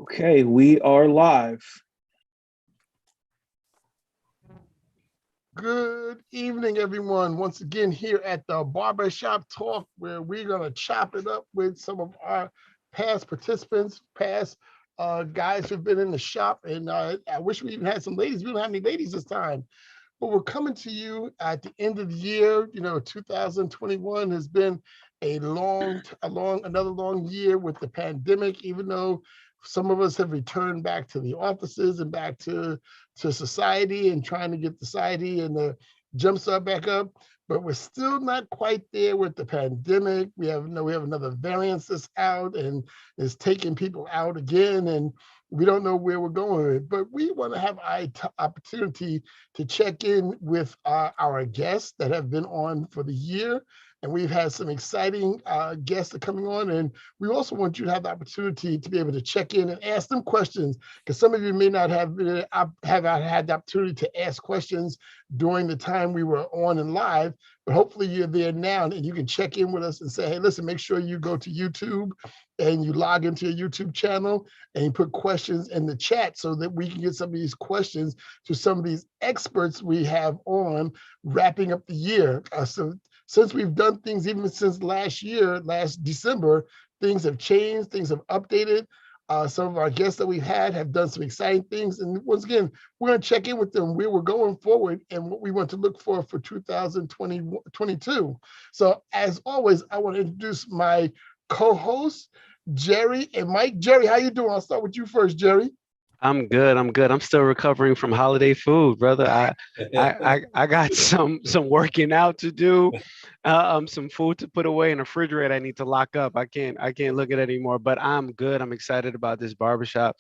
Okay, we are live. Good evening, everyone. Once again, here at the Barbershop Talk, where we're going to chop it up with some of our past participants, past guys who've been in the shop. And I wish we even had some ladies. We don't have any ladies this time. But we're coming to you at the end of the year. 2021 has been another long year with the pandemic, even though some of us have returned back to the offices and back to society and trying to get society and the jumpstart back up. But we're still not quite there with the pandemic. We have another variant that's out and is taking people out again. And we don't know where we're going with it, but we want to have an opportunity to check in with our guests that have been on for the year. And we've had some exciting guests that are coming on. And we also want you to have the opportunity to be able to check in and ask them questions, because some of you may not have had the opportunity to ask questions during the time we were on and live, but hopefully you're there now and you can check in with us and say, hey, listen, make sure you go to YouTube and you log into your YouTube channel and you put questions in the chat so that we can get some of these questions to some of these experts we have on wrapping up the year. So since we've done things, even since last December, things have changed, things have updated. Some of our guests that we've had have done some exciting things. And once again, we're going to check in with them where we're going forward and what we want to look for 2022. So as always, I want to introduce my co-hosts, Jerry and Mike. Jerry, how you doing? I'll start with you first, Jerry. I'm good. I'm still recovering from holiday food, brother. I got some working out to do, some food to put away in the refrigerator. I need to lock up. I can't look at it anymore. But I'm good. I'm excited about this barbershop.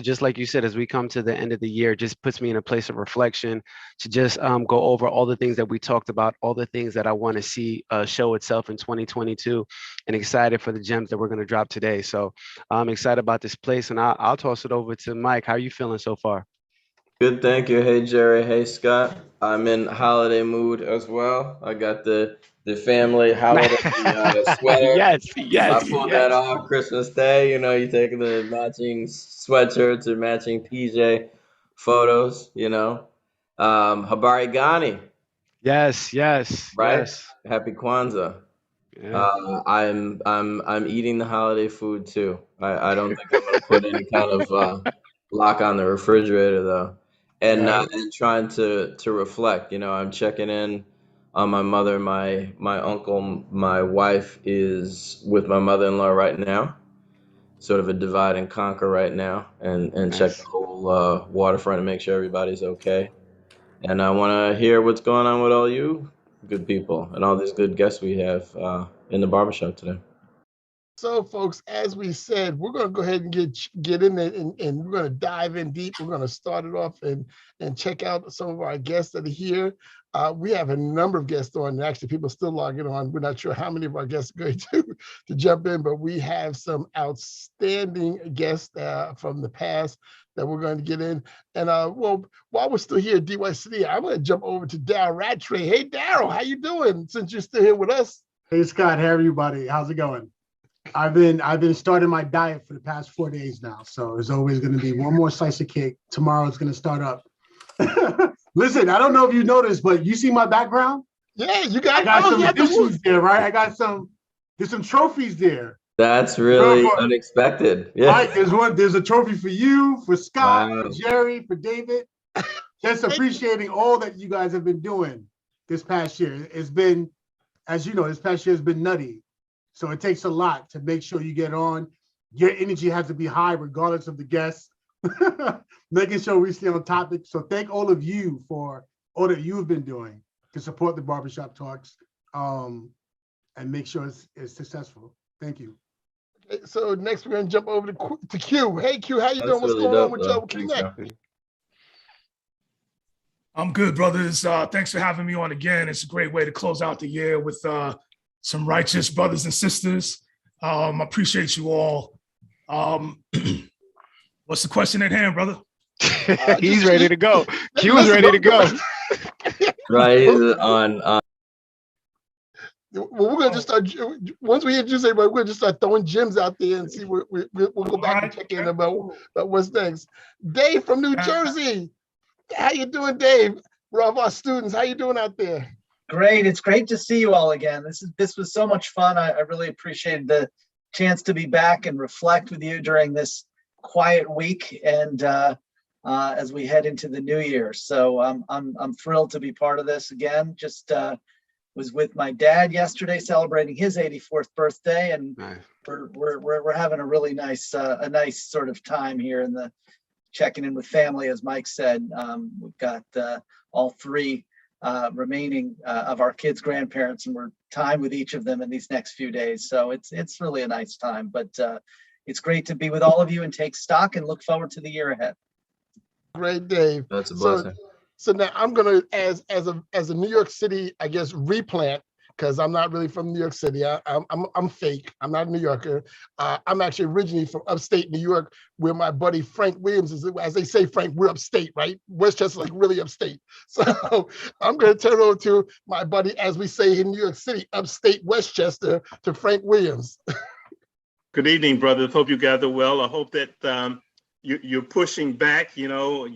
Just like you said, as we come to the end of the year, it just puts me in a place of reflection to just go over all the things that we talked about, all the things that I want to see show itself in 2022, and excited for the gems that we're going to drop today. So I'm excited about this place, and I'll toss it over to Mike. How are you feeling so far? Good, thank you. Hey, Jerry. Hey, Scott. I'm in holiday mood as well. I got the family holiday sweater. Yes. I pulled that off Christmas Day. You take the matching sweatshirts or matching PJ photos. Habari Gani. Yes. Right. Yes. Happy Kwanzaa. Yeah. I'm eating the holiday food too. I don't think I'm gonna put any kind of lock on the refrigerator though. And and trying to reflect. I'm checking in on my mother, my uncle, my wife is with my mother-in-law right now. Sort of a divide and conquer right now, and check the Nice. whole waterfront and make sure everybody's okay. And I want to hear what's going on with all you good people and all these good guests we have in the barbershop today. So, folks, as we said, we're going to go ahead and get in there and we're going to dive in deep. We're going to start it off and check out some of our guests that are here. We have a number of guests on, and actually people still logging on. We're not sure how many of our guests are going to jump in, but we have some outstanding guests from the past that we're going to get in. And well, while we're still here at DYCD, I'm going to jump over to Daryl Rattray. Hey, Daryl, how you doing since you're still here with us? Hey, Scott, hey, everybody. How's it going? I've been starting my diet for the past 4 days now. So there's always going to be one more slice of cake. Tomorrow it's going to start up. Listen, I don't know if you noticed, but you see my background? Yeah, I got some dishes there, right? There's some trophies there. That's really unexpected. Yeah. Right, there's a trophy for you, for Scott, for Jerry, for David. Just appreciating all that you guys have been doing this past year. It's been, as you know, this past year has been nutty. So it takes a lot to make sure you get on. Your energy has to be high regardless of the guests. Making sure we stay on topic. So thank all of you for all that you've been doing to support the Barbershop Talks and make sure it's successful. Thank you. Okay, so next we're going to jump over to Q. Hey, Q, how you doing? What's going on with y'all? Connect. I'm good, brothers. Thanks for having me on again. It's a great way to close out the year with some righteous brothers and sisters. I appreciate you all. What's the question at hand, brother? He's ready to go. Q is ready to go. Right on. Well, we're gonna just start once we introduce everybody. We're gonna just start throwing gems out there and see. We'll go back and check in about what's next. Dave from New Jersey, how you doing, Dave? We're all of our students. How you doing out there? Great. It's great to see you all again. This was so much fun. I really appreciated the chance to be back and reflect with you during this quiet week and as we head into the new year. So I'm thrilled to be part of this again. Just was with my dad yesterday celebrating his 84th birthday, and Nice. we're having a really nice sort of time here in the checking in with family, as Mike said. We've got all three remaining of our kids' grandparents, and we're time with each of them in these next few days. So it's really a nice time, but it's great to be with all of you and take stock and look forward to the year ahead. Great, Dave. That's a blessing. So now I'm gonna, as a New York City, I guess, replant, because I'm not really from New York City. I'm fake. I'm not a New Yorker. I'm actually originally from upstate New York, where my buddy Frank Williams is. As they say, Frank, we're upstate, right? Westchester's like really upstate. So I'm gonna turn it over to my buddy, as we say in New York City, upstate Westchester, to Frank Williams. Good evening, brothers. Hope you guys are well. I hope that you're pushing back. You know,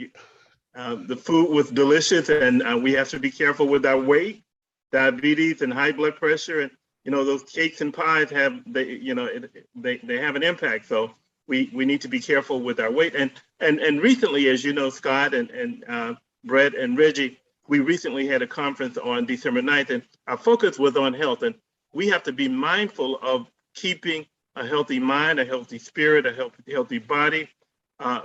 the food was delicious, and we have to be careful with our weight, diabetes, and high blood pressure. And those cakes and pies have they have an impact. So we need to be careful with our weight. And recently, as you know, Scott and Brett and Reggie, we recently had a conference on December 9th, and our focus was on health. And we have to be mindful of keeping a healthy mind, a healthy spirit, a healthy body.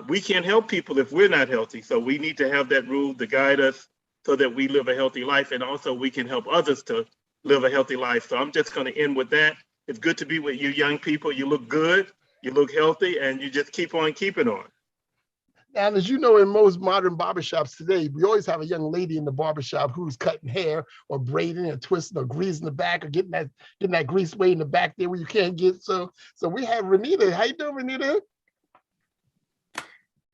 We can't help people if we're not healthy. So we need to have that rule to guide us so that we live a healthy life. And also we can help others to live a healthy life. So I'm just going to end with that. It's good to be with you young people. You look good, you look healthy, and you just keep on keeping on. And as you know, in most modern barbershops today, we always have a young lady in the barbershop who's cutting hair or braiding or twisting or greasing the back or getting that grease way in the back there where you can't get. So we have Renita. How you doing, Renita?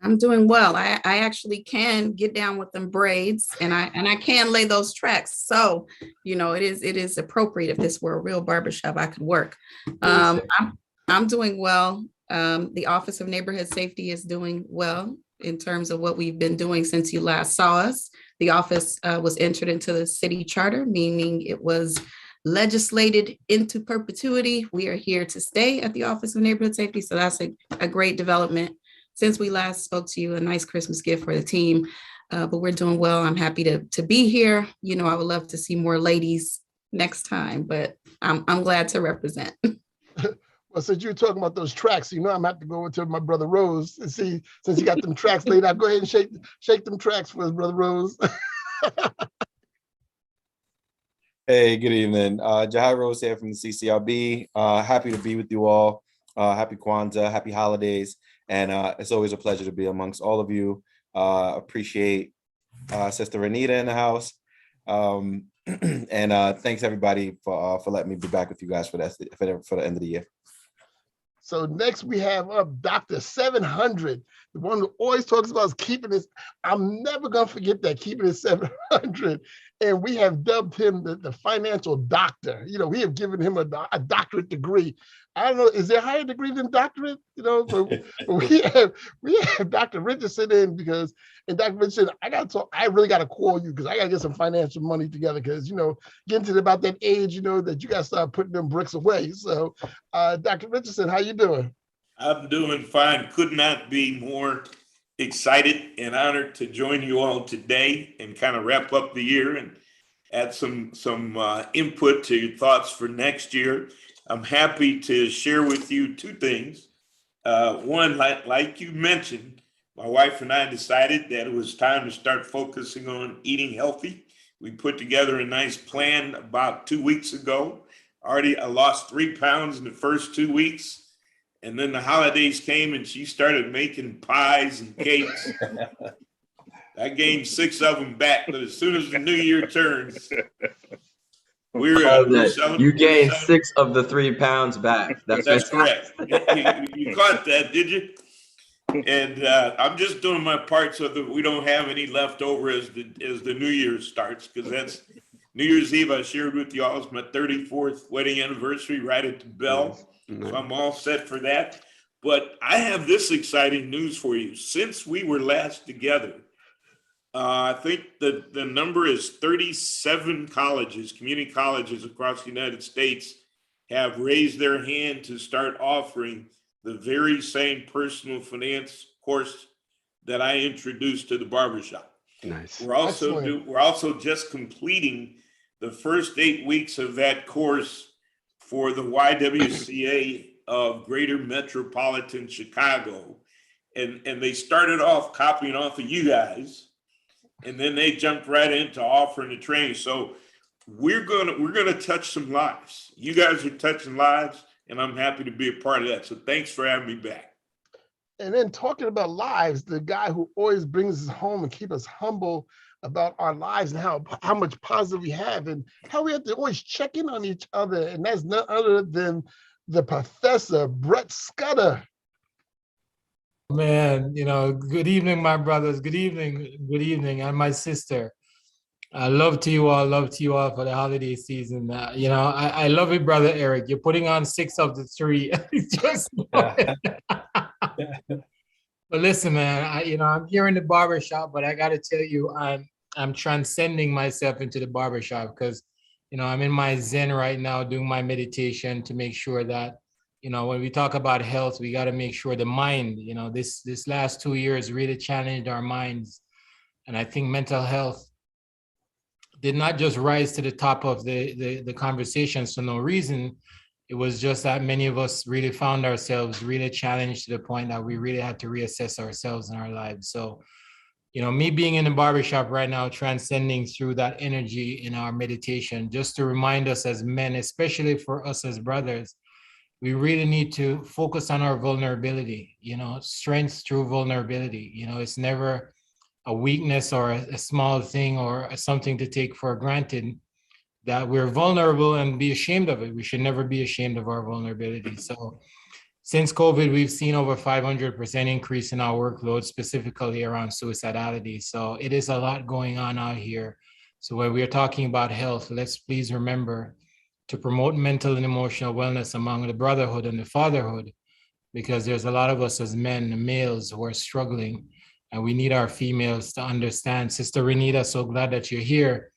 I'm doing well. I actually can get down with them braids, and I can lay those tracks. So, it is appropriate. If this were a real barbershop, I could work. I'm doing well. The Office of Neighborhood Safety is doing well in terms of what we've been doing since you last saw us. The office was entered into the city charter, meaning it was legislated into perpetuity. We are here to stay at the Office of Neighborhood Safety. So that's a great development since we last spoke to you. A nice Christmas gift for the team, but we're doing well. I'm happy to be here. I would love to see more ladies next time, but I'm glad to represent. Well, since you're talking about those tracks, I'm gonna have to go over to my brother Rose and see, since you got them tracks laid out. Go ahead and shake them tracks for us, brother Rose. Hey, good evening. Jahai Rose here from the CCRB. Happy to be with you all. Happy Kwanzaa, happy holidays. And it's always a pleasure to be amongst all of you. Appreciate Sister Renita in the house. And thanks everybody for letting me be back with you guys for the end of the year. So next we have up Dr. 700, the one who always talks about keeping his, I'm never gonna forget that, keeping his 700. And we have dubbed him the financial doctor. We have given him a doctorate degree. I don't know, is there a higher degree than doctorate? But we have Dr. Richardson in, because, and Dr. Richardson, I really got to call you because I got to get some financial money together, because, getting to about that age, that you got to start putting them bricks away. So Dr. Richardson, how you doing? I'm doing fine. Could not be more excited and honored to join you all today and kind of wrap up the year and add some input to your thoughts for next year. I'm happy to share with you two things. One, like you mentioned, my wife and I decided that it was time to start focusing on eating healthy. We put together a nice plan about 2 weeks ago. I lost 3 pounds in the first 2 weeks. And then the holidays came and she started making pies and cakes. I gained 6 of them back, but as soon as the new year turns, you gained 6 of the 3 pounds back. That's correct. You caught that, did you? And I'm just doing my part so that we don't have any left over as the new year starts, because New Year's Eve, I shared with you all, it's my 34th wedding anniversary right at the bell. Nice. So I'm all set for that. But I have this exciting news for you. Since we were last together, I think the number is 37 colleges, community colleges across the United States have raised their hand to start offering the very same personal finance course that I introduced to the barbershop. Nice. We're also just completing the first 8 weeks of that course for the YWCA of Greater Metropolitan Chicago. And they started off copying off of you guys, and then they jumped right into offering the training. So we're gonna touch some lives. You guys are touching lives, and I'm happy to be a part of that. So thanks for having me back. And then talking about lives, the guy who always brings us home and keep us humble about our lives and how much positive we have and how we have to always check in on each other. And that's none other than the Professor Brett Scudder. Man, good evening, my brothers. Good evening, and my sister. Love to you all for the holiday season. I love it, brother Eric. You're putting on 6 of the 3. Just But listen, man, I'm here in the barbershop, but I got to tell you, I'm transcending myself into the barbershop because, I'm in my Zen right now doing my meditation to make sure that, when we talk about health, we got to make sure the mind, this last 2 years really challenged our minds. And I think mental health did not just rise to the top of the conversations for no reason. It was just that many of us really found ourselves really challenged to the point that we really had to reassess ourselves in our lives. So, me being in the barbershop right now, transcending through that energy in our meditation, just to remind us as men, especially for us as brothers, we really need to focus on our vulnerability, strength through vulnerability. It's never a weakness or a small thing or something to take for granted that we're vulnerable and be ashamed of it. We should never be ashamed of our vulnerability. So since COVID, we've seen over 500% increase in our workload, specifically around suicidality. So it is a lot going on out here. So when we're talking about health, let's please remember to promote mental and emotional wellness among the brotherhood and the fatherhood, because there's a lot of us as men and males who are struggling, and we need our females to understand. Sister Renita, so glad that you're here.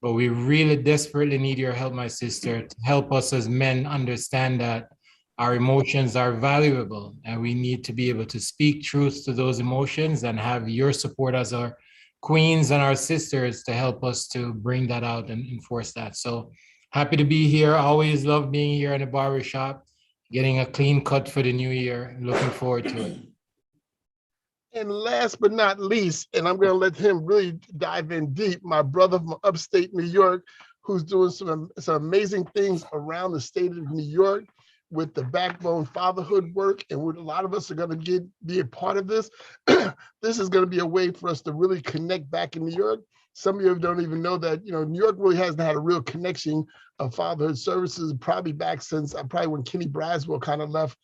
But we really desperately need your help, my sister, to help us as men understand that our emotions are valuable and we need to be able to speak truth to those emotions and have your support as our queens and our sisters to help us to bring that out and enforce that. So happy to be here. Always love being here in the barbershop, getting a clean cut for the new year. Looking forward to it. And last but not least, and I'm going to let him really dive in deep, my brother from upstate New York, who's doing some amazing things around the state of New York with the backbone fatherhood work. And a lot of us are going to be a part of this. This is going to be a way for us to really connect back in New York. Some of you don't even know that, New York really hasn't had a real connection of fatherhood services, probably back since when Kenny Braswell kind of left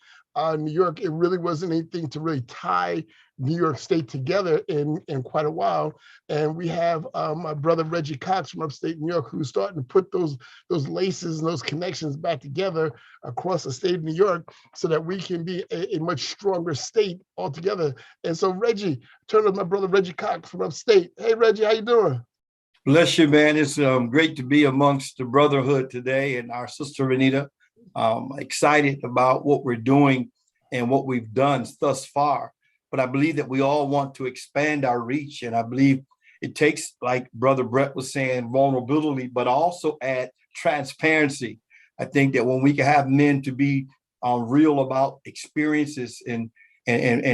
New York. It really wasn't anything to really tie New York State together in quite a while. And we have my brother Reggie Cox from upstate New York, who's starting to put those laces and those connections back together across the state of New York so that we can be a much stronger state altogether. And so Reggie, turn to my brother Reggie Cox from upstate. Hey Reggie, how you doing? Bless you, man. It's great to be amongst the brotherhood today and our sister Renita. Excited about what we're doing and what we've done thus far. But I believe that we all want to expand our reach. And I believe it takes, like Brother Brett was saying, vulnerability, but also add transparency. I think that when we can have men to be real about experiences and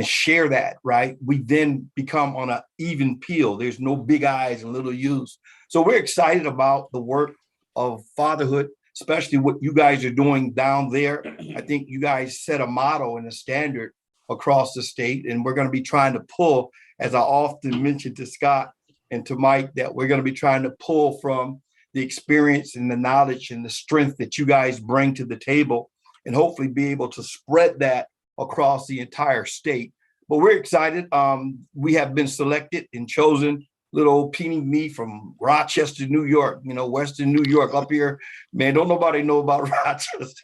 share that, right, we then become on an even keel. There's no big eyes and little U's. So we're excited about the work of fatherhood, especially what you guys are doing down there. I think you guys set a motto and a standard across the state, and we're going to be trying to pull, as I often mention to Scott and to Mike, that we're going to be trying to pull from the experience and the knowledge and the strength that you guys bring to the table, and hopefully be able to spread that across the entire state. But we're excited. We have been selected and chosen little old peony me from Rochester, New York, Western New York up here. Man, don't nobody know about Rochester.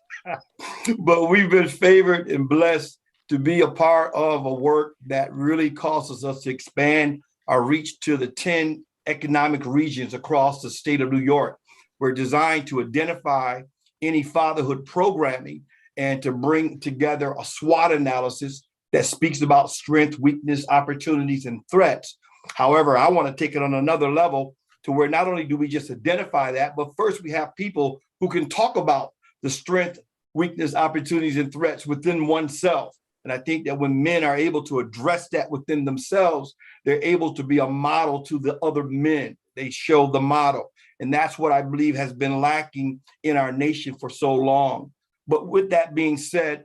But we've been favored and blessed to be a part of a work that really causes us to expand our reach to the 10 economic regions across the state of New York. We're designed to identify any fatherhood programming and to bring together a SWOT analysis that speaks about strength, weakness, opportunities, and threats. However, I want to take it on another level to where not only do we just identify that, but first we have people who can talk about the strength, weakness, opportunities, and threats within oneself. And I think that when men are able to address that within themselves, they're able to be a model to the other men. They show the model. And that's what I believe has been lacking in our nation for so long. But with that being said,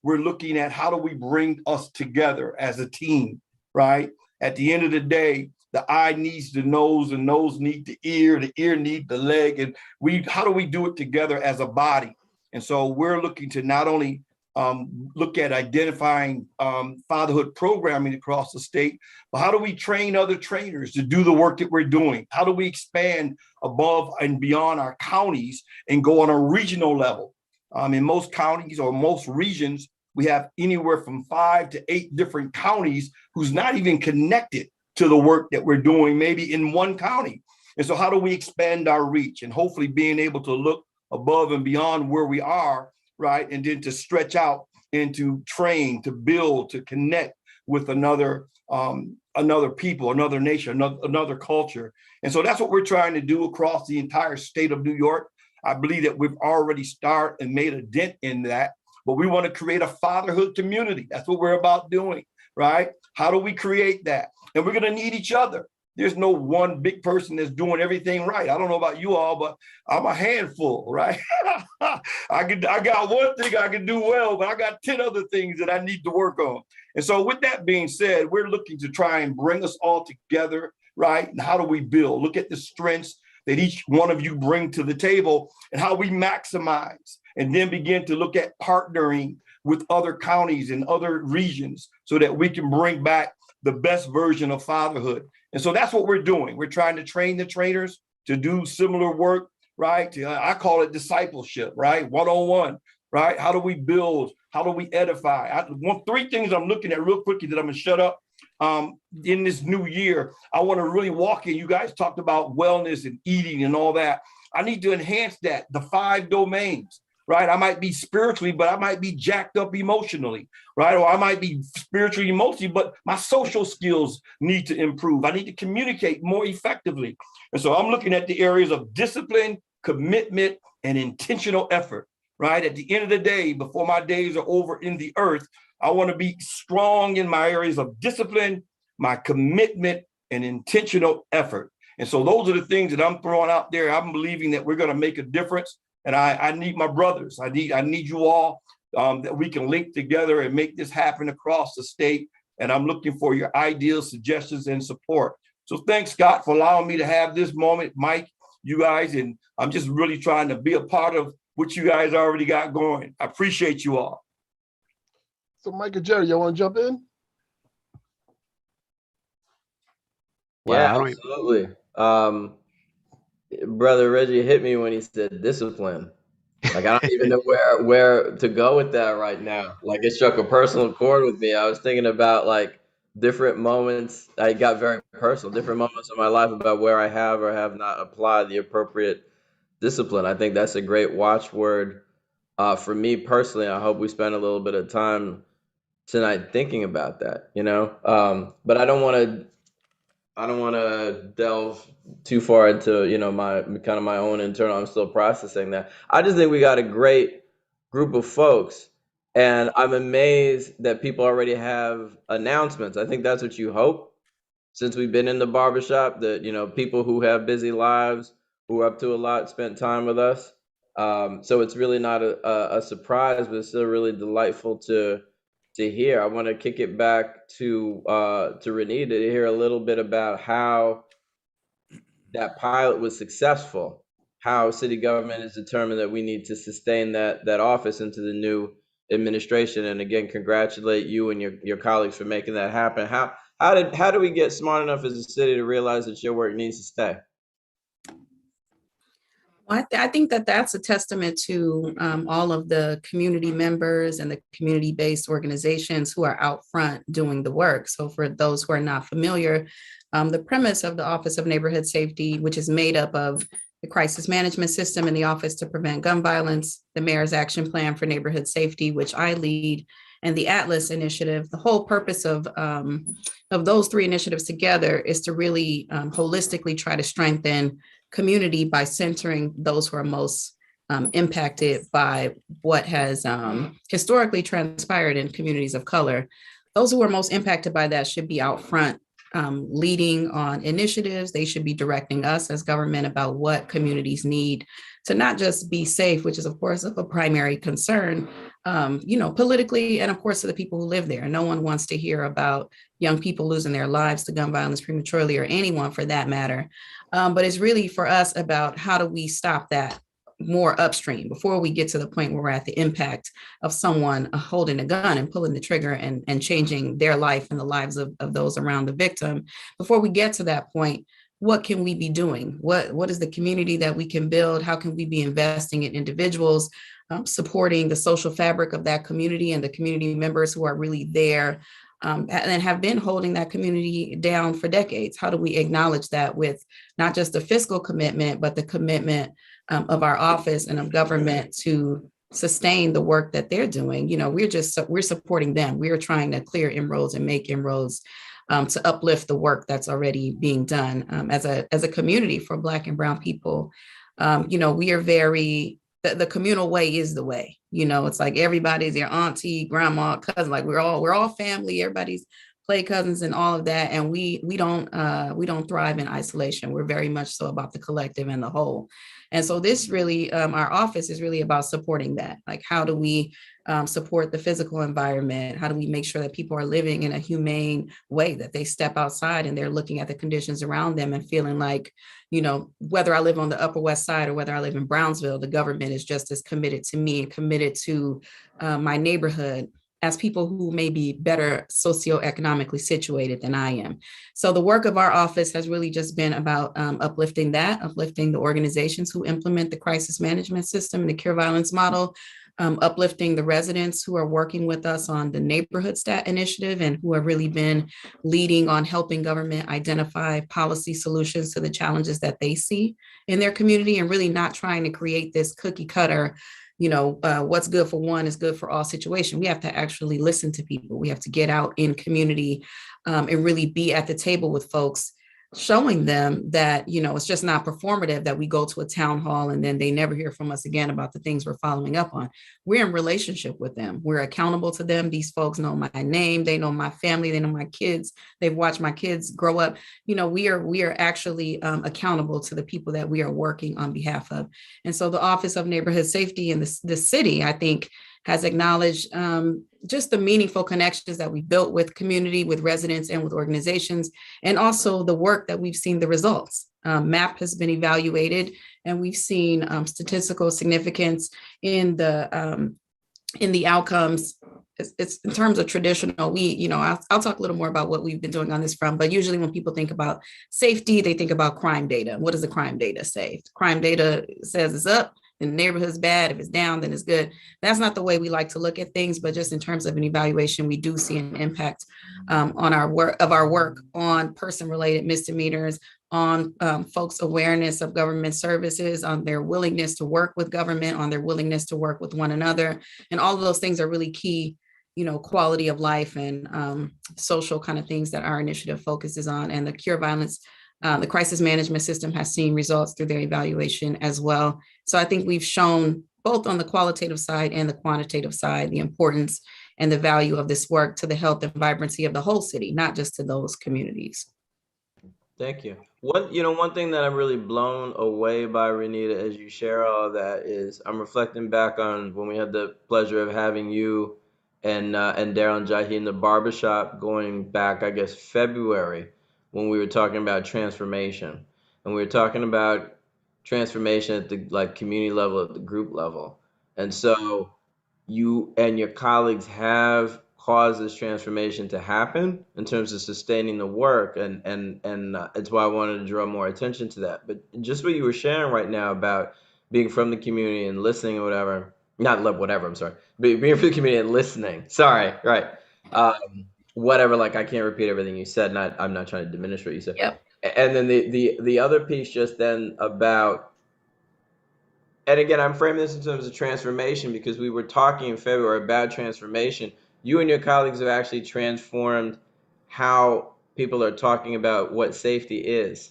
we're looking at how do we bring us together as a team, right? At the end of the day, the eye needs the nose needs the ear needs the leg. And how do we do it together as a body? And so we're looking to not only look at identifying fatherhood programming across the state, but how do we train other trainers to do the work that we're doing? How do we expand above and beyond our counties and go on a regional level? In most counties or most regions, we have anywhere from 5 to 8 different counties who's not even connected to the work that we're doing, maybe in one county. And so how do we expand our reach and hopefully being able to look above and beyond where we are, right? And then to stretch out and to train, to build, to connect with another people, another nation, another culture. And so that's what we're trying to do across the entire state of New York. I believe that we've already started and made a dent in that, but we want to create a fatherhood community. That's what we're about doing, right? How do we create that? And we're going to need each other. There's no one big person that's doing everything right. I don't know about you all, but I'm a handful, right? I got one thing I can do well, but I got 10 other things that I need to work on. And so with that being said, we're looking to try and bring us all together, right? And how do we build? Look at the strengths that each one of you bring to the table and how we maximize, and then begin to look at partnering with other counties and other regions so that we can bring back the best version of fatherhood. And so that's what we're doing. We're trying to train the trainers to do similar work, right? I call it discipleship, right? One-on-one, right? How do we build? How do we edify? Three things I'm looking at real quickly that I'm gonna shut up. In this new year, I want to really walk in. You guys talked about wellness and eating and all that. I need to enhance that, the 5 domains, right? I might be spiritually, but I might be jacked up emotionally, right? Or I might be spiritually, emotionally, but my social skills need to improve. I need to communicate more effectively. And so I'm looking at the areas of discipline, commitment, and intentional effort, right? At the end of the day, before my days are over in the earth, I want to be strong in my areas of discipline, my commitment, and intentional effort. And so those are the things that I'm throwing out there. I'm believing that we're going to make a difference. And I need my brothers. I need you all that we can link together and make this happen across the state. And I'm looking for your ideas, suggestions, and support. So thanks, Scott, for allowing me to have this moment, Mike, you guys. And I'm just really trying to be a part of what you guys already got going. I appreciate you all. So Mike and Jerry, y'all want to jump in? Yeah, absolutely. Brother Reggie hit me when he said discipline. Like, I don't even know where to go with that right now. Like, it struck a personal chord with me. I was thinking about like different moments. I got very personal, different moments in my life about where I have or have not applied the appropriate discipline. I think that's a great watchword for me personally. I hope we spend a little bit of time tonight thinking about that, but I don't want to delve too far into, my kind of my own internal. I'm still processing that. I just think we got a great group of folks, and I'm amazed that people already have announcements. I think that's what you hope, since we've been in the barbershop, that, people who have busy lives, who are up to a lot, spent time with us. So it's really not a surprise, but it's still really delightful to hear. I want to kick it back to Renita to hear a little bit about how that pilot was successful, how city government is determined that we need to sustain that office into the new administration. And again, congratulate you and your colleagues for making that happen. how did we get smart enough as a city to realize that your work needs to stay? I think that that's a testament to all of the community members and the community-based organizations who are out front doing the work. So for those who are not familiar, the premise of the Office of Neighborhood Safety, which is made up of the Crisis Management System and the Office to Prevent Gun Violence, the Mayor's Action Plan for Neighborhood Safety, which I lead, and the Atlas Initiative. The whole purpose of those three initiatives together is to really holistically try to strengthen community by centering those who are most impacted by what has historically transpired in communities of color. Those who are most impacted by that should be out front leading on initiatives. They should be directing us as government about what communities need to not just be safe, which is of course of a primary concern, politically, and of course to the people who live there. No one wants to hear about young people losing their lives to gun violence prematurely, or anyone for that matter. But it's really for us about how do we stop that more upstream before we get to the point where we're at the impact of someone holding a gun and pulling the trigger and changing their life and the lives of those around the victim. Before we get to that point, what can we be doing? What is the community that we can build? How can we be investing in individuals, supporting the social fabric of that community and the community members who are really there and have been holding that community down for decades? How do we acknowledge that with not just the fiscal commitment, but the commitment of our office and of government to sustain the work that they're doing? We're supporting them. We are trying to clear inroads and make inroads to uplift the work that's already being done as a community for Black and Brown people. We are the communal way is the way. It's like everybody's your auntie, grandma, cousin. Like we're all family. Everybody's play cousins and all of that. And we don't thrive in isolation. We're very much so about the collective and the whole. And so this really, our office is really about supporting that. Like, how do we support the physical environment? How do we make sure that people are living in a humane way, that they step outside and they're looking at the conditions around them and feeling like, whether I live on the Upper West Side or whether I live in Brownsville, the government is just as committed to me and committed to my neighborhood as people who may be better socioeconomically situated than I am. So the work of our office has really just been about uplifting the organizations who implement the crisis management system and the cure violence model, uplifting the residents who are working with us on the neighborhood stat initiative and who have really been leading on helping government identify policy solutions to the challenges that they see in their community, and really not trying to create this cookie cutter, what's good for one is good for all situation. We have to actually listen to people. We have to get out in community and really be at the table with folks, showing them that, it's just not performative that we go to a town hall and then they never hear from us again about the things we're following up on. We're in relationship with them. We're accountable to them. These folks know my name. They know my family. They know my kids. They've watched my kids grow up. We are actually accountable to the people that we are working on behalf of. And so the Office of Neighborhood Safety in the city, I think, has acknowledged just the meaningful connections that we built with community, with residents, and with organizations, and also the work that we've seen the results. MAP has been evaluated, and we've seen statistical significance in the outcomes. It's in terms of traditional, I'll talk a little more about what we've been doing on this front, but usually when people think about safety, they think about crime data. What does the crime data say? Crime data says it's up, and the neighborhood's bad. If it's down, then it's good. That's not the way we like to look at things, but just in terms of an evaluation, we do see an impact on our work on person-related misdemeanors, on folks' awareness of government services, on their willingness to work with government, on their willingness to work with one another. And all of those things are really key, quality of life and social kind of things that our initiative focuses on. And the cure violence, the crisis management system has seen results through their evaluation as well. So I think we've shown both on the qualitative side and the quantitative side, the importance and the value of this work to the health and vibrancy of the whole city, not just to those communities. Thank you. One thing that I'm really blown away by, Renita, as you share all of that, is I'm reflecting back on when we had the pleasure of having you and Daryl and Jahi in the barbershop going back, I guess, February, when we were talking about transformation. And we were talking about transformation at the community level, at the group level. And so you and your colleagues have cause this transformation to happen in terms of sustaining the work, and it's why I wanted to draw more attention to that. But just what you were sharing right now about being from the community and listening or whatever, whatever, I'm sorry, being from the community and listening, sorry, right, whatever, like I can't repeat everything you said, and I'm not trying to diminish what you said. Yep. And then the other piece just then about, and again, I'm framing this in terms of transformation because we were talking in February about transformation. You and your colleagues have actually transformed how people are talking about what safety is,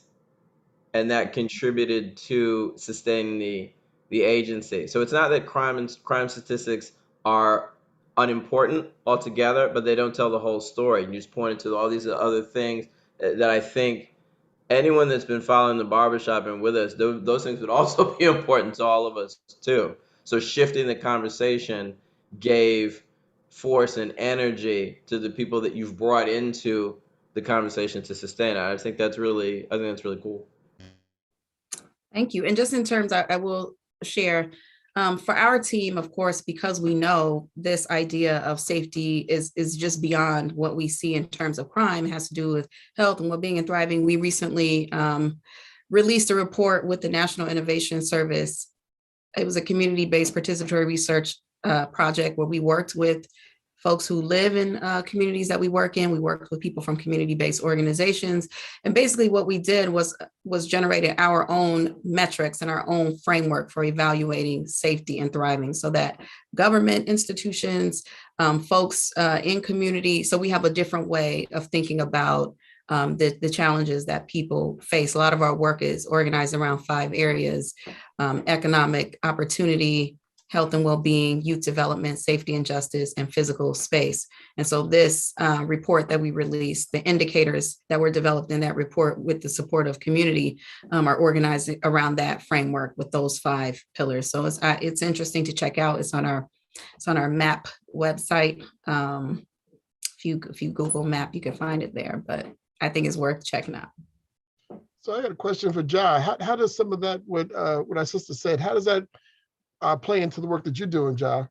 and that contributed to sustaining the agency. So it's not that crime statistics are unimportant altogether, but they don't tell the whole story. You just pointed to all these other things that I think anyone that's been following the barbershop and with us, those things would also be important to all of us too. So shifting the conversation gave force and energy to the people that you've brought into the conversation to sustain it. I think that's really cool. Thank you. And just in terms, I will share for our team, of course, because we know this idea of safety is just beyond what we see in terms of crime. It has to do with health and well-being and thriving. We recently released a report with the National Innovation Service. It was a community-based participatory research project where we worked with folks who live in communities that we work in. We worked with people from community-based organizations. And basically what we did was generated our own metrics and our own framework for evaluating safety and thriving, so that government institutions, folks in community, so we have a different way of thinking about the challenges that people face. A lot of our work is organized around 5 areas: economic opportunity, health and well-being, youth development, safety and justice, and physical space. And so this report that we released, the indicators that were developed in that report with the support of community are organized around that framework with those 5 pillars. So it's interesting to check out. It's on our MAP website. If you Google MAP, you can find it there, but I think it's worth checking out. So I got a question for Jai. How does some of that, what our sister said, how does that play into the work that you're doing, Jai?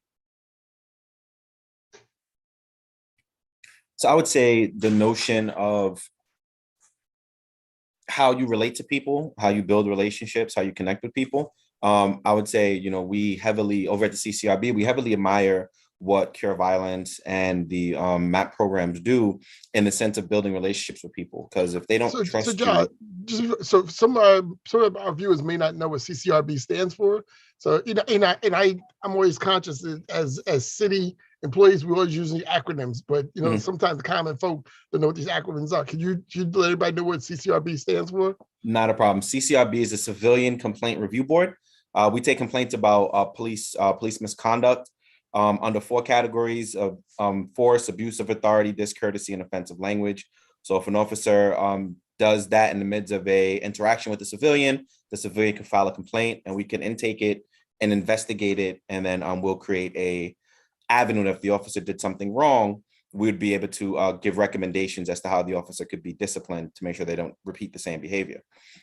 So I would say the notion of how you relate to people, how you build relationships, how you connect with people. I would say, we heavily, over at the CCRB, we heavily admire what Cure Violence and the MAP programs do in the sense of building relationships with people. Because if they don't trust so John, you, so some of our viewers may not know what CCRB stands for. So I'm always conscious as city employees, we always use acronyms, but sometimes the common folk don't know what these acronyms are. Can you let everybody know what CCRB stands for? Not a problem. CCRB is a Civilian Complaint Review Board. We take complaints about police misconduct under 4 categories of force, abuse of authority, discourtesy, and offensive language. So if an officer does that in the midst of a interaction with the civilian can file a complaint, and we can intake it and investigate it, and then we'll create a avenue. If the officer did something wrong, we would be able to give recommendations as to how the officer could be disciplined to make sure they don't repeat the same behavior.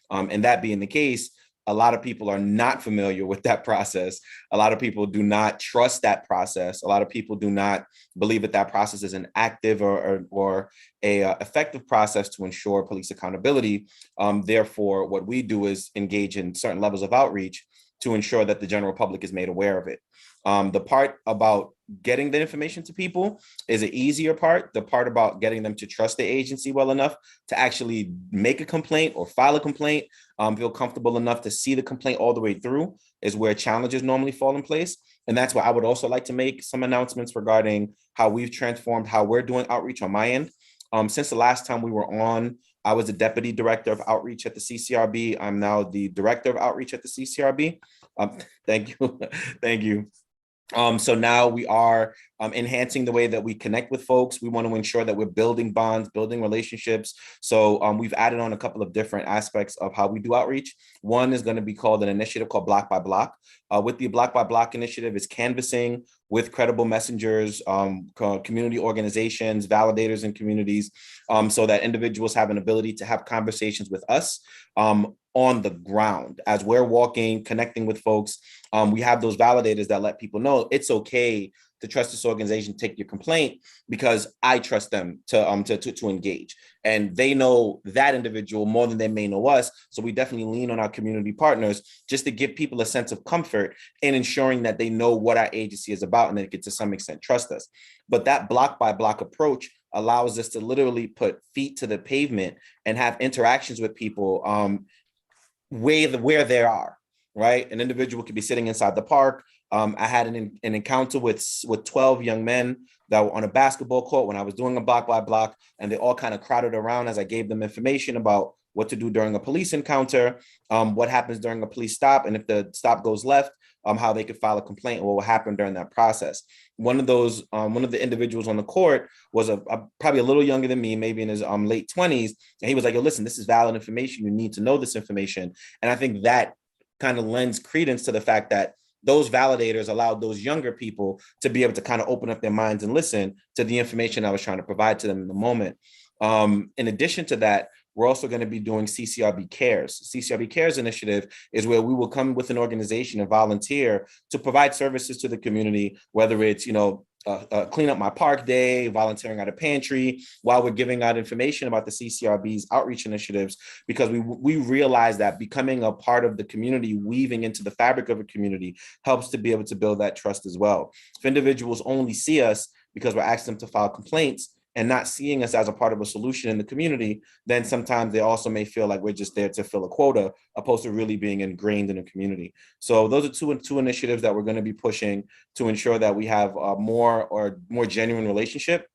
And that being the case, a lot of people are not familiar with that process. A lot of people do not trust that process. A lot of people do not believe that process is an active or a effective process to ensure police accountability. Therefore, what we do is engage in certain levels of outreach to ensure that the general public is made aware of it. The part about getting the information to people is an easier part. The part about getting them to trust the agency well enough to actually make a complaint or file a complaint, feel comfortable enough to see the complaint all the way through, is where challenges normally fall in place. And that's why I would also like to make some announcements regarding how we've transformed how we're doing outreach on my end. Since the last time we were on, I was the deputy director of outreach at the CCRB. I'm now the director of outreach at the CCRB. Thank you. Thank you. So now we are enhancing the way that we connect with folks. We want to ensure that we're building bonds, building relationships. So we've added on a couple of different aspects of how we do outreach. One is going to be called an initiative called Block by Block. With the Block by Block initiative is canvassing with credible messengers, community organizations, validators in communities, so that individuals have an ability to have conversations with us on the ground. As we're walking, connecting with folks, we have those validators that let people know it's okay to trust this organization, take your complaint, because I trust them to engage. And they know that individual more than they may know us. So we definitely lean on our community partners just to give people a sense of comfort in ensuring that they know what our agency is about and they can to some extent trust us. But that block by block approach allows us to literally put feet to the pavement and have interactions with people where they are, right? An individual could be sitting inside the park. I had an encounter with 12 young men that were on a basketball court when I was doing a block by block, and they all kind of crowded around as I gave them information about what to do during a police encounter, what happens during a police stop, and if the stop goes left, how they could file a complaint, and what will happen during that process. One of the individuals on the court was probably a little younger than me, maybe in his late 20s, and he was like, "Yo, listen, this is valid information. You need to know this information." And I think that kind of lends credence to the fact that those validators allowed those younger people to be able to kind of open up their minds and listen to the information I was trying to provide to them in the moment. In addition to that, we're also going to be doing CCRB Cares. CCRB Cares initiative is where we will come with an organization and volunteer to provide services to the community, whether it's, clean up my park day, volunteering at a pantry, while we're giving out information about the CCRB's outreach initiatives, because we realize that becoming a part of the community, weaving into the fabric of a community, helps to be able to build that trust as well. If individuals only see us because we're asking them to file complaints and not seeing us as a part of a solution in the community, then sometimes they also may feel like we're just there to fill a quota, opposed to really being ingrained in the community. So those are two initiatives that we're going to be pushing to ensure that we have a more genuine relationship.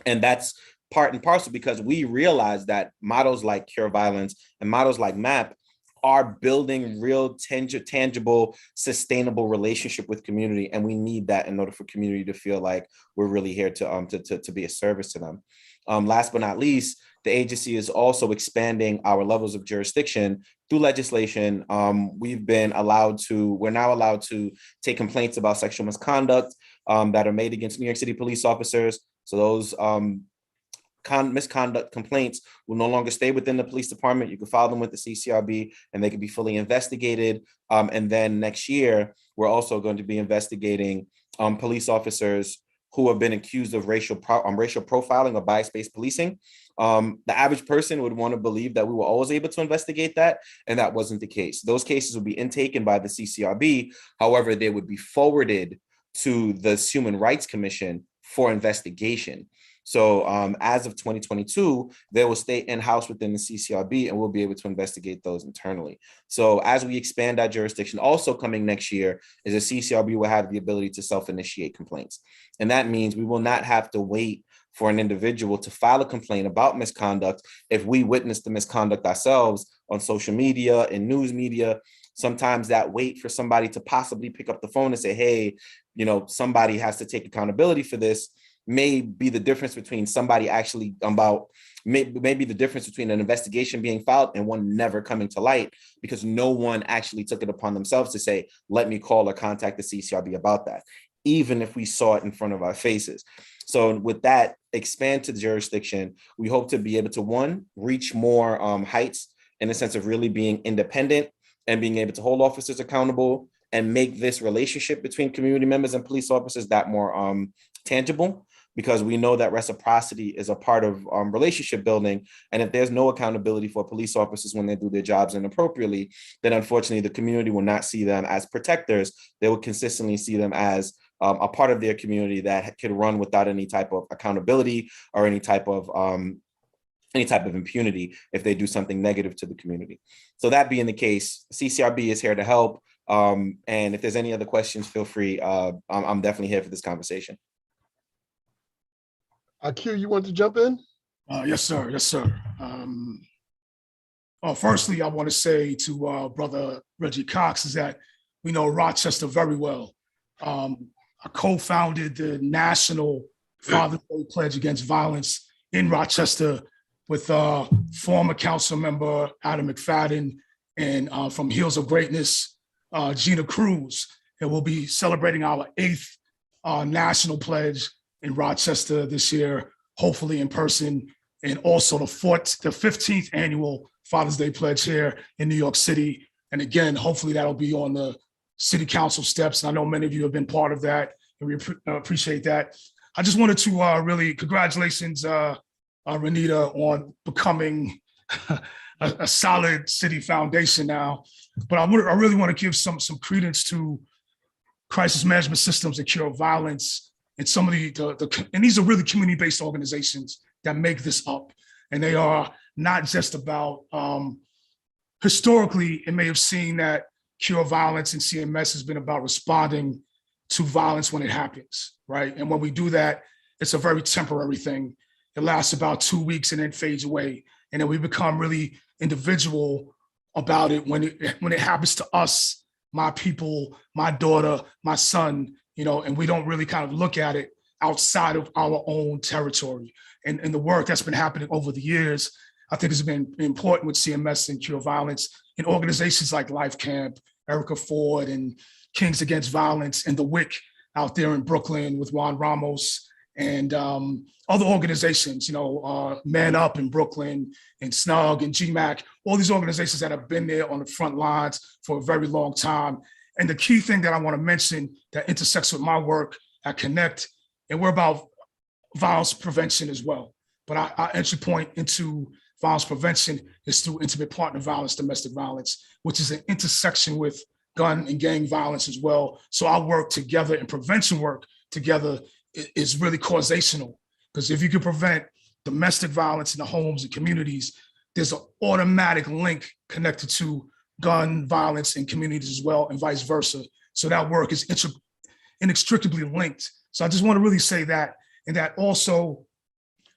And that's part and parcel because we realize that models like Cure Violence and models like MAP are building real tangible, sustainable relationship with community. And we need that in order for community to feel like we're really here to be a service to them. Last but not least, the agency is also expanding our levels of jurisdiction through legislation. We're now allowed to take complaints about sexual misconduct that are made against New York City police officers. So those misconduct complaints will no longer stay within the police department. You can file them with the CCRB and they can be fully investigated. And then next year, we're also going to be investigating police officers who have been accused of racial profiling or bias-based policing. The average person would want to believe that we were always able to investigate that, and that wasn't the case. Those cases would be intaken by the CCRB. However, they would be forwarded to the Human Rights Commission for investigation. So as of 2022, they will stay in-house within the CCRB and we'll be able to investigate those internally. So as we expand our jurisdiction, also coming next year is the CCRB will have the ability to self-initiate complaints. And that means we will not have to wait for an individual to file a complaint about misconduct if we witness the misconduct ourselves on social media and news media. Sometimes that wait for somebody to possibly pick up the phone and say, hey, somebody has to take accountability for this may be the difference between somebody actually maybe the difference between an investigation being filed and one never coming to light because no one actually took it upon themselves to say, let me call or contact the CCRB about that, even if we saw it in front of our faces. So with that expand to the jurisdiction, we hope to be able to, one, reach more heights in the sense of really being independent and being able to hold officers accountable and make this relationship between community members and police officers that more tangible, because we know that reciprocity is a part of relationship building. And if there's no accountability for police officers when they do their jobs inappropriately, then unfortunately the community will not see them as protectors. They will consistently see them as a part of their community that could run without any type of accountability or any type of impunity if they do something negative to the community. So that being the case, CCRB is here to help. And if there's any other questions, feel free. I'm definitely here for this conversation. Q, you want to jump in? Yes, sir. Yes, sir. Firstly, I want to say to Brother Reggie Cox is that we know Rochester very well. I co-founded the National Fatherhood Pledge Against Violence in Rochester with former council member Adam McFadden and from Heels of Greatness, Gina Cruz. And we'll be celebrating our 8th national pledge in Rochester this year, hopefully in person, and also the 15th annual Father's Day pledge here in New York City. And again, hopefully that'll be on the city council steps. And I know many of you have been part of that and we appreciate that. I just wanted to really congratulations, Renita, on becoming a solid city foundation now. But I really want to give some credence to crisis management systems that cure violence, and some of and these are really community-based organizations that make this up. And they are not just about, historically, it may have seen that cure violence and CMS has been about responding to violence when it happens, right? And when we do that, it's a very temporary thing. It lasts about 2 weeks and then fades away. And then we become really individual about it when it happens to us, my people, my daughter, my son, and we don't really kind of look at it outside of our own territory. And the work that's been happening over the years, I think has been important with CMS and Cure Violence in organizations like Life Camp, Erica Ford, and Kings Against Violence, and the WIC out there in Brooklyn with Juan Ramos, and other organizations, Man Up in Brooklyn, and Snug and GMAC, all these organizations that have been there on the front lines for a very long time. And the key thing that I want to mention that intersects with my work at Connect, and we're about violence prevention as well. But our entry point into violence prevention is through intimate partner violence, domestic violence, which is an intersection with gun and gang violence as well. So our work together and prevention work together is really causational, because if you can prevent domestic violence in the homes and communities, there's an automatic link connected to gun violence in communities as well, and vice versa. So that work is inextricably linked. So I just want to really say that, and that also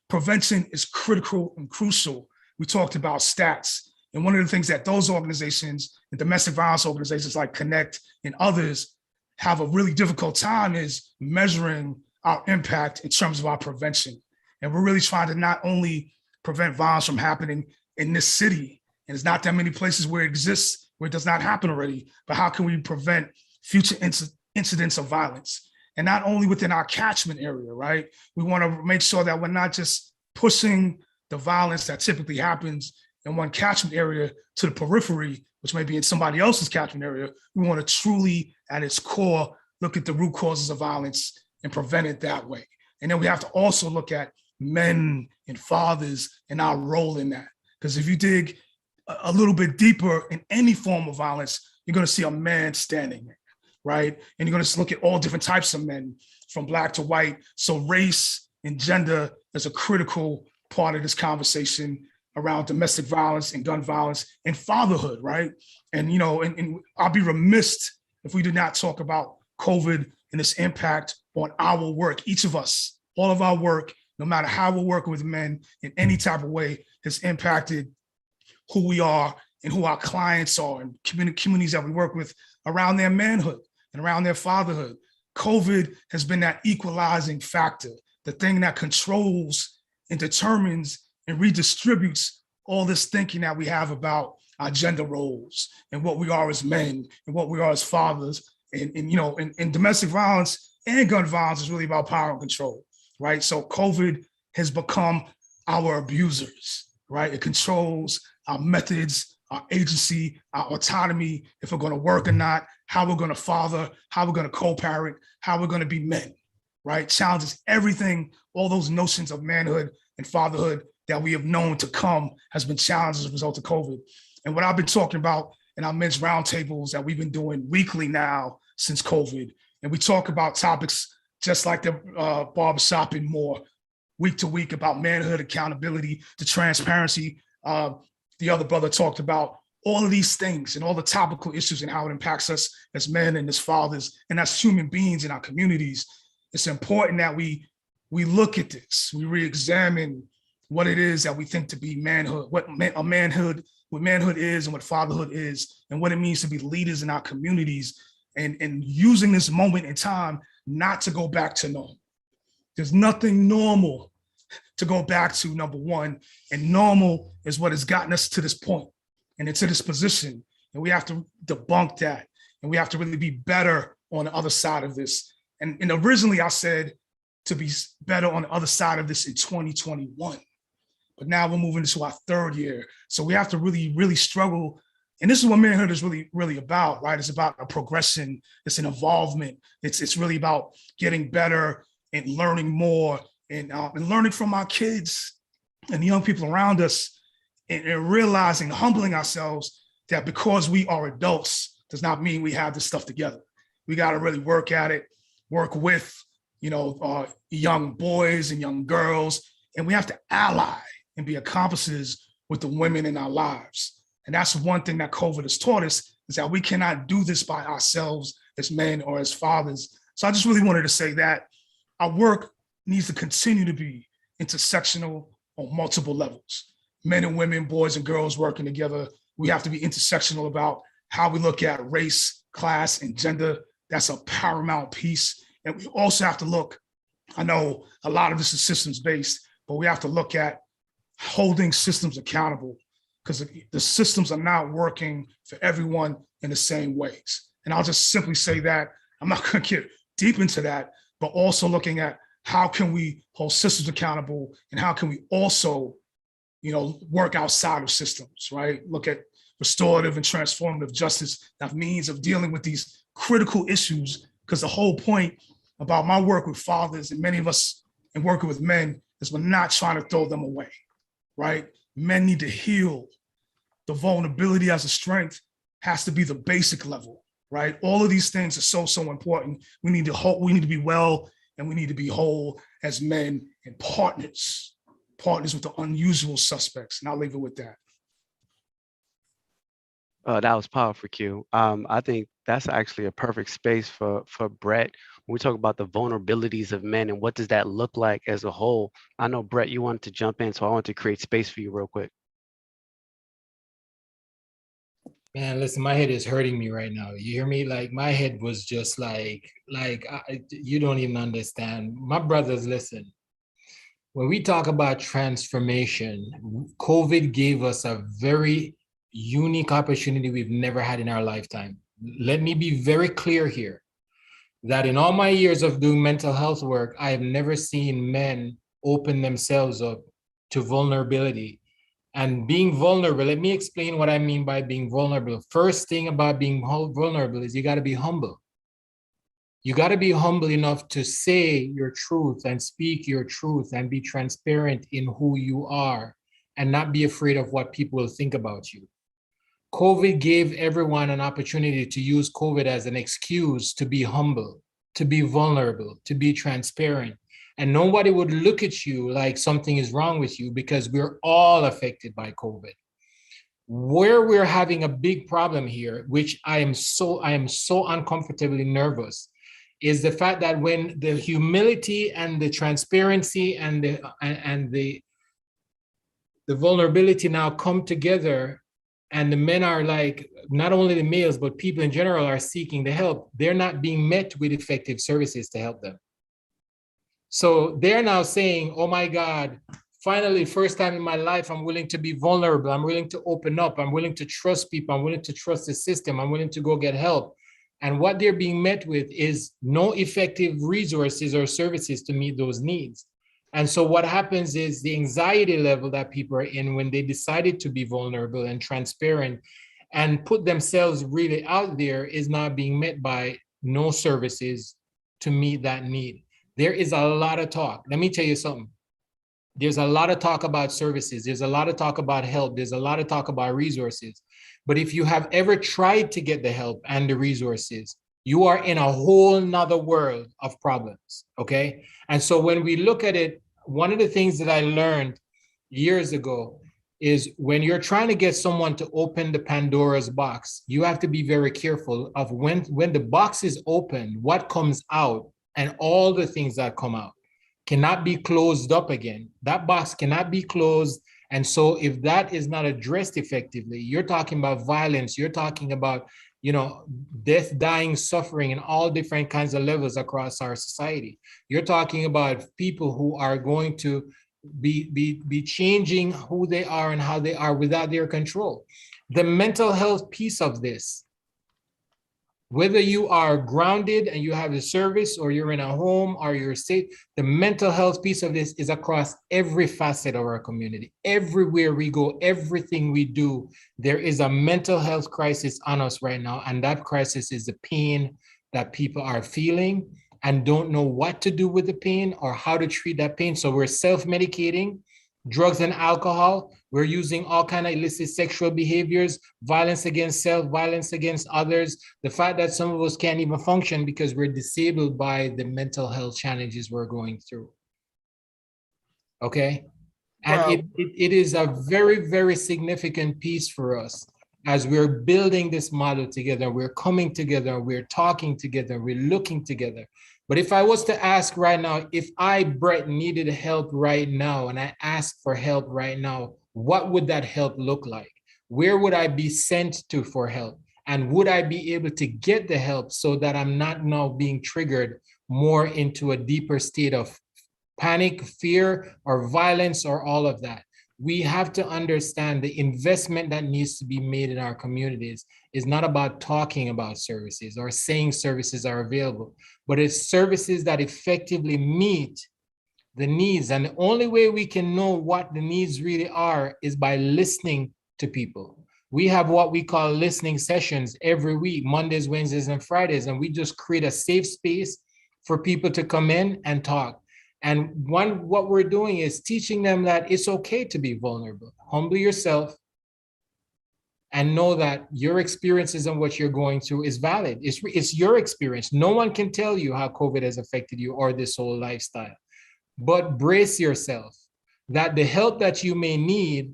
prevention is critical and crucial. We talked about stats, and one of the things that those organizations and domestic violence organizations like Connect and others have a really difficult time is measuring our impact in terms of our prevention. And we're really trying to not only prevent violence from happening in this city, and there's not that many places where it exists, where it does not happen already, but how can we prevent future incidents of violence? And not only within our catchment area, right? We want to make sure that we're not just pushing the violence that typically happens in one catchment area to the periphery, which may be in somebody else's catchment area. We want to truly, at its core, look at the root causes of violence and prevent it that way. And then we have to also look at men and fathers and our role in that. Because if you dig a little bit deeper in any form of violence, you're going to see a man standing there, right? And you're going to look at all different types of men, from black to white. So race and gender is a critical part of this conversation around domestic violence and gun violence and fatherhood, right? And, and I'll be remiss if we did not talk about COVID and its impact on our work. Each of us, all of our work, no matter how we're working with men in any type of way, has impacted who we are and who our clients are, and communities that we work with around their manhood and around their fatherhood. COVID has been that equalizing factor, the thing that controls and determines and redistributes all this thinking that we have about our gender roles and what we are as men and what we are as fathers. And domestic violence and gun violence is really about power and control, right? So COVID has become our abusers, right? It controls our methods, our agency, our autonomy, if we're going to work or not, how we're going to father, how we're going to co-parent, how we're going to be men, right? Challenges everything, all those notions of manhood and fatherhood that we have known to come has been challenged as a result of COVID. And what I've been talking about in our men's roundtables that we've been doing weekly now since COVID, and we talk about topics just like the barbershop and more, week to week, about manhood, accountability, the transparency. The other brother talked about all of these things and all the topical issues and how it impacts us as men and as fathers and as human beings in our communities. It's important that we look at this, we re-examine what it is that we think to be manhood, what manhood is and what fatherhood is, and what it means to be leaders in our communities, and using this moment in time not to go back to normal. There's nothing normal to go back to, number one, and normal is what has gotten us to this point and into this position. And we have to debunk that, and we have to really be better on the other side of this. And originally I said to be better on the other side of this in 2021. But now we're moving into our third year. So we have to really, really struggle And this is what manhood is really about, right? It's about a progression. It's an involvement. It's really about getting better and learning more and learning from our kids and the young people around us and realizing, humbling ourselves that because we are adults does not mean we have this stuff together. We got to really work at it, work with, young boys and young girls, and we have to ally and be accomplices with the women in our lives. And that's one thing that COVID has taught us, is that we cannot do this by ourselves as men or as fathers. So I just really wanted to say that our work needs to continue to be intersectional on multiple levels. Men and women, boys and girls working together. We have to be intersectional about how we look at race, class, and gender. That's a paramount piece. And we also have to look, I know a lot of this is systems-based, but we have to look at holding systems accountable, because the systems are not working for everyone in the same ways. And I'll just simply say that. I'm not going to get deep into that, but also looking at how can we hold systems accountable and how can we also, work outside of systems, right? Look at restorative and transformative justice, that means of dealing with these critical issues, because the whole point about my work with fathers and many of us in working with men is we're not trying to throw them away, right? Men need to heal. The vulnerability as a strength has to be the basic level, right? All of these things are so important. We need to be well, and we need to be whole as men and partners with the unusual suspects. And I'll leave it with that. That was powerful, Q. I think that's actually a perfect space for Brett. When we talk about the vulnerabilities of men and what does that look like as a whole. I know, Brett, you wanted to jump in, so I want to create space for you real quick. Man, listen, my head is hurting me right now. You hear me? Like, my head was just you don't even understand. My brothers, listen. When we talk about transformation, COVID gave us a very unique opportunity we've never had in our lifetime. Let me be very clear here, that in all my years of doing mental health work, I have never seen men open themselves up to vulnerability. And being vulnerable, let me explain what I mean by being vulnerable. First thing about being vulnerable is you got to be humble. You got to be humble enough to say your truth and speak your truth and be transparent in who you are and not be afraid of what people will think about you. COVID gave everyone an opportunity to use COVID as an excuse to be humble, to be vulnerable, to be transparent. And nobody would look at you like something is wrong with you, because we're all affected by COVID. Where we're having a big problem here, which I am so uncomfortably nervous, is the fact that when the humility and the transparency and the vulnerability now come together, and the men are like, not only the males, but people in general are seeking the help, they're not being met with effective services to help them. So they're now saying, oh my God, finally, first time in my life, I'm willing to be vulnerable. I'm willing to open up. I'm willing to trust people. I'm willing to trust the system. I'm willing to go get help. And what they're being met with is no effective resources or services to meet those needs. And so what happens is the anxiety level that people are in when they decided to be vulnerable and transparent and put themselves really out there is not being met by no services to meet that need. There is a lot of talk. Let me tell you something. There's a lot of talk about services. There's a lot of talk about help. There's a lot of talk about resources. But if you have ever tried to get the help and the resources, you are in a whole nother world of problems, okay? And so when we look at it, one of the things that I learned years ago is when you're trying to get someone to open the Pandora's box, you have to be very careful of when the box is open, what comes out and all the things that come out cannot be closed up again. That box cannot be closed. And so if that is not addressed effectively, you're talking about violence, you're talking about, death, dying, suffering, and all different kinds of levels across our society. You're talking about people who are going to be changing who they are and how they are without their control. The mental health piece of this, Whether you are grounded and you have a service, or you're in a home, or you're safe, the mental health piece of this is across every facet of our community. Everywhere we go, everything we do, there is a mental health crisis on us right now. And that crisis is the pain that people are feeling and don't know what to do with the pain or how to treat that pain. So we're self-medicating, drugs and alcohol. We're using all kinds of illicit sexual behaviors, violence against self, violence against others. The fact that some of us can't even function because we're disabled by the mental health challenges we're going through. Okay. And Wow. it is a very, very significant piece for us as we're building this model together. We're coming together, we're talking together, we're looking together. But if I was to ask right now, if I, Brett, needed help right now and I asked for help right now, what would that help look like? Where would I be sent to for help? And would I be able to get the help so that I'm not now being triggered more into a deeper state of panic, fear, or violence, or all of that? We have to understand the investment that needs to be made in our communities is not about talking about services or saying services are available, but it's services that effectively meet the needs. And the only way we can know what the needs really are is by listening to people. We have what we call listening sessions every week, Mondays, Wednesdays, and Fridays, and we just create a safe space for people to come in and talk. And what we're doing is teaching them that it's okay to be vulnerable. Humble yourself and know that your experiences and what you're going through is valid. It's your experience. No one can tell you how COVID has affected you or this whole lifestyle. But brace yourself that the help that you may need,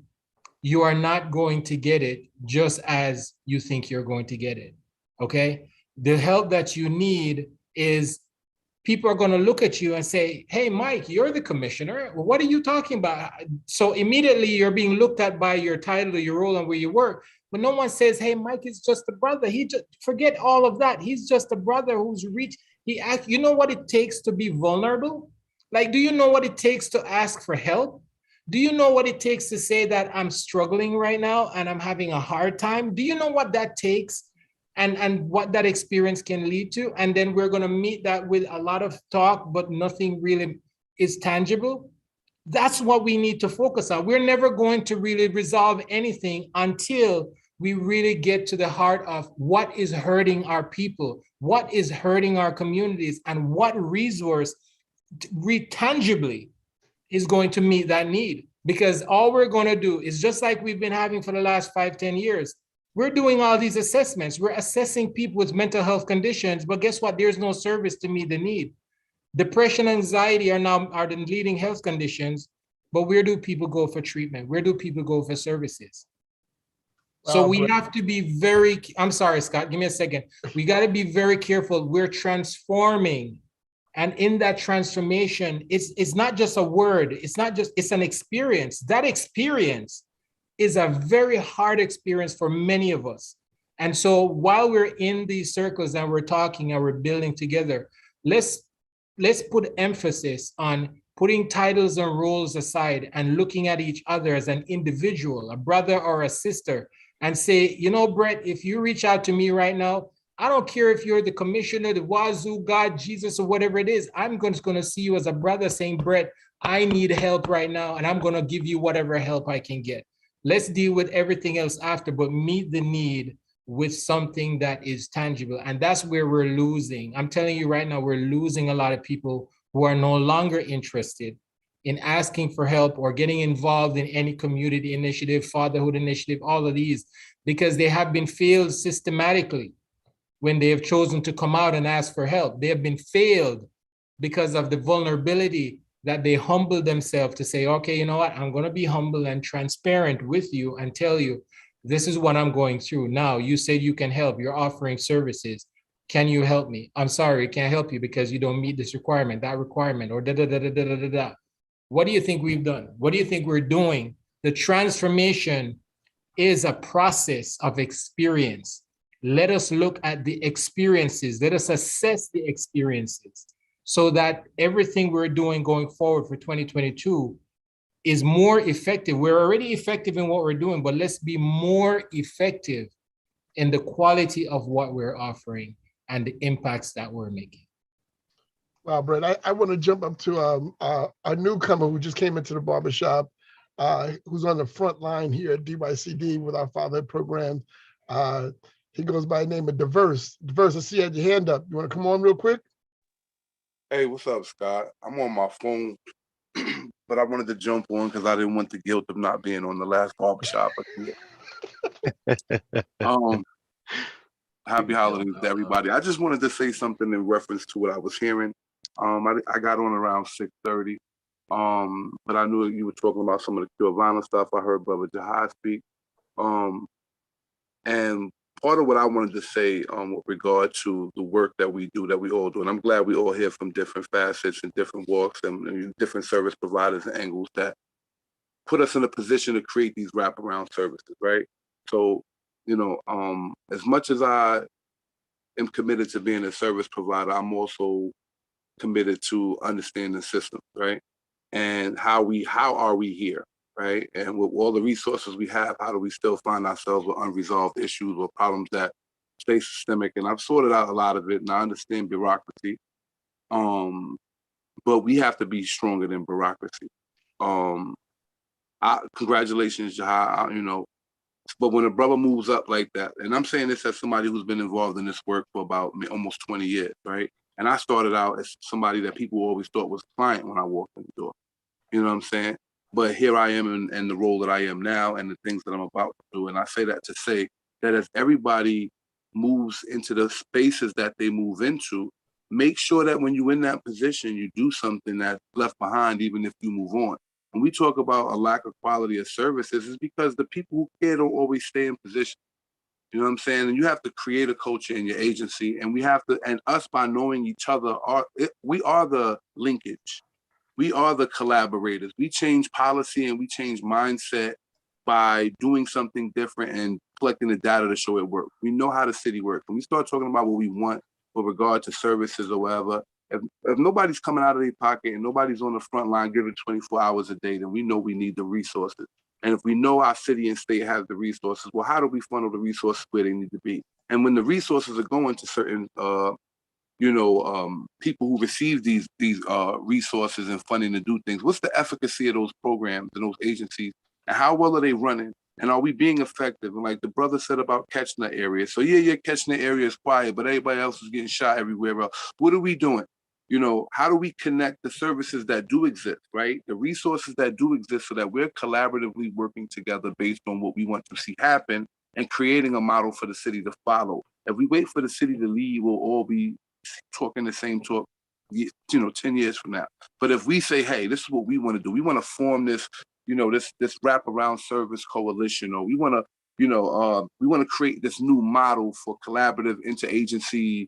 you are not going to get it just as you think you're going to get it, okay? The help that you need is people are going to look at you and say, hey, Mike, you're the commissioner. Well, what are you talking about? So immediately you're being looked at by your title, your role, and where you work. But no one says, hey, Mike is just a brother. He just forget all of that. He's just a brother who's reached. You know what it takes to be vulnerable? Like, do you know what it takes to ask for help? Do you know what it takes to say that I'm struggling right now and I'm having a hard time? Do you know what that takes? And what that experience can lead to? And then we're going to meet that with a lot of talk, but nothing really is tangible. That's what we need to focus on. We're never going to really resolve anything until we really get to the heart of what is hurting our people, what is hurting our communities, and what resource tangibly is going to meet that need. Because all we're going to do is just like we've been having for the last 5-10 years. We're doing all these assessments. We're assessing people with mental health conditions, but guess what? There's no service to meet the need. Depression, anxiety are the leading health conditions, but where do people go for treatment? Where do people go for services? So we have to be very, I'm sorry, Scott, give me a second. We got to be very careful. We're transforming. And in that transformation, it's not just a word. It's an experience. That experience is a very hard experience for many of us. And so while we're in these circles and we're talking and we're building together, let's put emphasis on putting titles and roles aside and looking at each other as an individual, a brother or a sister, and say, you know, Brett, if you reach out to me right now, I don't care if you're the commissioner, the wazoo, God, Jesus, or whatever it is, I'm just going to see you as a brother saying, Brett, I need help right now, and I'm going to give you whatever help I can get. Let's deal with everything else after, but meet the need with something that is tangible. And that's where we're losing. I'm telling you right now, we're losing a lot of people who are no longer interested in asking for help or getting involved in any community initiative, fatherhood initiative, all of these, because they have been failed systematically when they have chosen to come out and ask for help. They have been failed because of the vulnerability that they humble themselves to say, okay, you know what, I'm going to be humble and transparent with you and tell you, this is what I'm going through. Now, you said you can help, you're offering services. Can you help me? I'm sorry, I can't help you because you don't meet this requirement, that requirement, or da-da-da-da-da-da-da. What do you think we've done? What do you think we're doing? The transformation is a process of experience. Let us look at the experiences. Let us assess the experiences so that everything we're doing going forward for 2022 is more effective. We're already effective in what we're doing, but let's be more effective in the quality of what we're offering. and the impacts that we're making. Wow, Brett, I want to jump up to a newcomer who just came into the barbershop, who's on the front line here at DYCD with our fatherhood program. He goes by the name of Diverse. Diverse, I see you had your hand up. You want to come on real quick? Hey, what's up, Scott? I'm on my phone, but I wanted to jump on because I didn't want the guilt of not being on the last barbershop. Happy holidays to everybody. I just wanted to say something in reference to what I was hearing. I got on around 6:30, but I knew you were talking about some of the pure violence stuff. I heard Brother Jahai speak. And part of what I wanted to say with regard to the work that we do, that we all do, and I'm glad we all hear from different facets and different walks and different service providers and angles that put us in a position to create these wraparound services, right? So, as much as I am committed to being a service provider, I'm also committed to understanding systems, right? And how are we here, right? And with all the resources we have, how do we still find ourselves with unresolved issues or problems that stay systemic? And I've sorted out a lot of it, and I understand bureaucracy, but we have to be stronger than bureaucracy. Congratulations, Jahai, but when a brother moves up like that, and I'm saying this as somebody who's been involved in this work for about almost 20 years, right? And I started out as somebody that people always thought was a client when I walked in the door. You know what I'm saying? But here I am in the role that I am now and the things that I'm about to do. And I say that to say that as everybody moves into the spaces that they move into, make sure that when you're in that position, you do something that's left behind, even if you move on. When we talk about a lack of quality of services, it's because the people who care don't always stay in position. You know what I'm saying? And you have to create a culture in your agency, and we have to, and us by knowing each other, we are the linkage. We are the collaborators. We change policy and we change mindset by doing something different and collecting the data to show it works. We know how the city works. When we start talking about what we want with regard to services or whatever, if nobody's coming out of their pocket and nobody's on the front line giving 24 hours a day, then we know we need the resources. And if we know our city and state have the resources, well, how do we funnel the resources where they need to be? And when the resources are going to certain people who receive these resources and funding to do things, what's the efficacy of those programs and those agencies, and how well are they running? And are we being effective? And like the brother said about catching the area. So yeah, catching the area is quiet, but everybody else is getting shot everywhere else. What are we doing? How do we connect the services that do exist, right? The resources that do exist so that we're collaboratively working together based on what we want to see happen and creating a model for the city to follow. If we wait for the city to lead, we'll all be talking the same talk, 10 years from now. But if we say, hey, this is what we want to do, we want to form this, this wraparound service coalition, or we want to create this new model for collaborative interagency,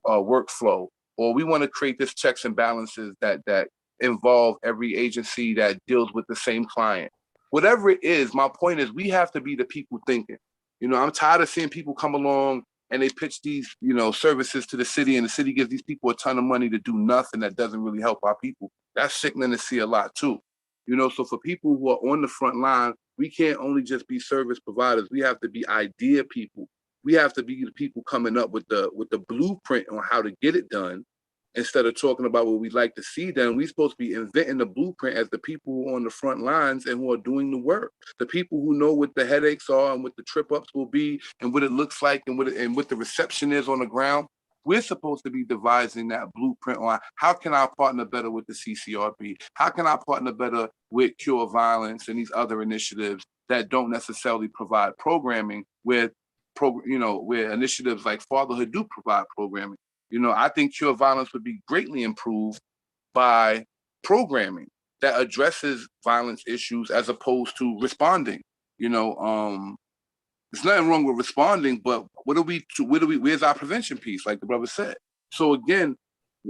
workflow, or we want to create this checks and balances that involve every agency that deals with the same client. Whatever it is, my point is we have to be the people thinking. I'm tired of seeing people come along and they pitch these, services to the city, and the city gives these people a ton of money to do nothing that doesn't really help our people. That's sickening to see a lot too. So for people who are on the front line, we can't only just be service providers. We have to be idea people. We have to be the people coming up with the blueprint on how to get it done. Instead of talking about what we'd like to see done, we're supposed to be inventing the blueprint as the people who are on the front lines and who are doing the work. The people who know what the headaches are and what the trip ups will be and what it looks like and what the reception is on the ground. We're supposed to be devising that blueprint on how can I partner better with the CCRB? How can I partner better with Cure Violence and these other initiatives that don't necessarily provide programming where initiatives like Fatherhood do provide programming. I think Cure Violence would be greatly improved by programming that addresses violence issues as opposed to responding. There's nothing wrong with responding, but where's our prevention piece, like the brother said? So again,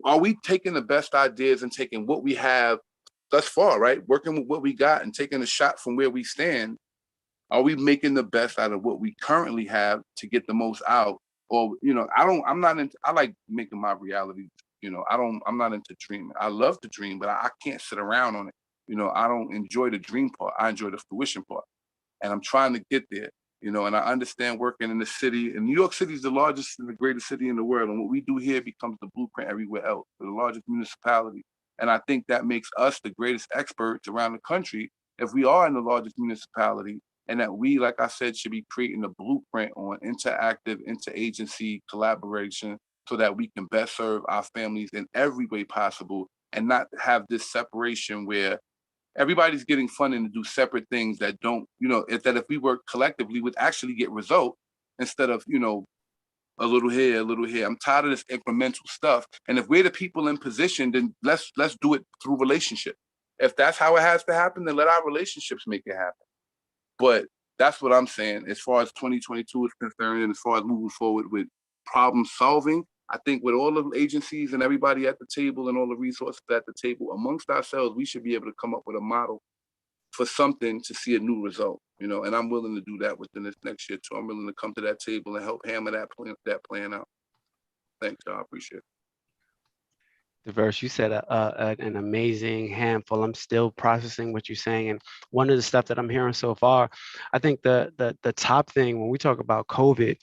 are we taking the best ideas and taking what we have thus far, right? Working with what we got and taking a shot from where we stand. Are we making the best out of what we currently have to get the most out? Or, I like making my reality, I'm not into dreaming. I love to dream, but I can't sit around on it. I don't enjoy the dream part. I enjoy the fruition part. And I'm trying to get there. And I understand working in the city, and New York City is the largest and the greatest city in the world. And what we do here becomes the blueprint everywhere else, for the largest municipality. And I think that makes us the greatest experts around the country if we are in the largest municipality, and that we, like I said, should be creating a blueprint on interactive, interagency collaboration so that we can best serve our families in every way possible and not have this separation where everybody's getting funding to do separate things that don't, if we work collectively would actually get result instead of, a little here, a little here. I'm tired of this incremental stuff. And if we're the people in position, then let's do it through relationship. If that's how it has to happen, then let our relationships make it happen. But that's what I'm saying as far as 2022 is concerned, and as far as moving forward with problem solving. I think with all the agencies and everybody at the table and all the resources at the table amongst ourselves, we should be able to come up with a model for something to see a new result, and I'm willing to do that within this next year too. I'm willing to come to that table and help hammer that plan out. Thanks, y'all. I appreciate it. Diverse, you said an amazing handful. I'm still processing what you're saying, and one of the stuff that I'm hearing so far, I think the top thing when we talk about COVID,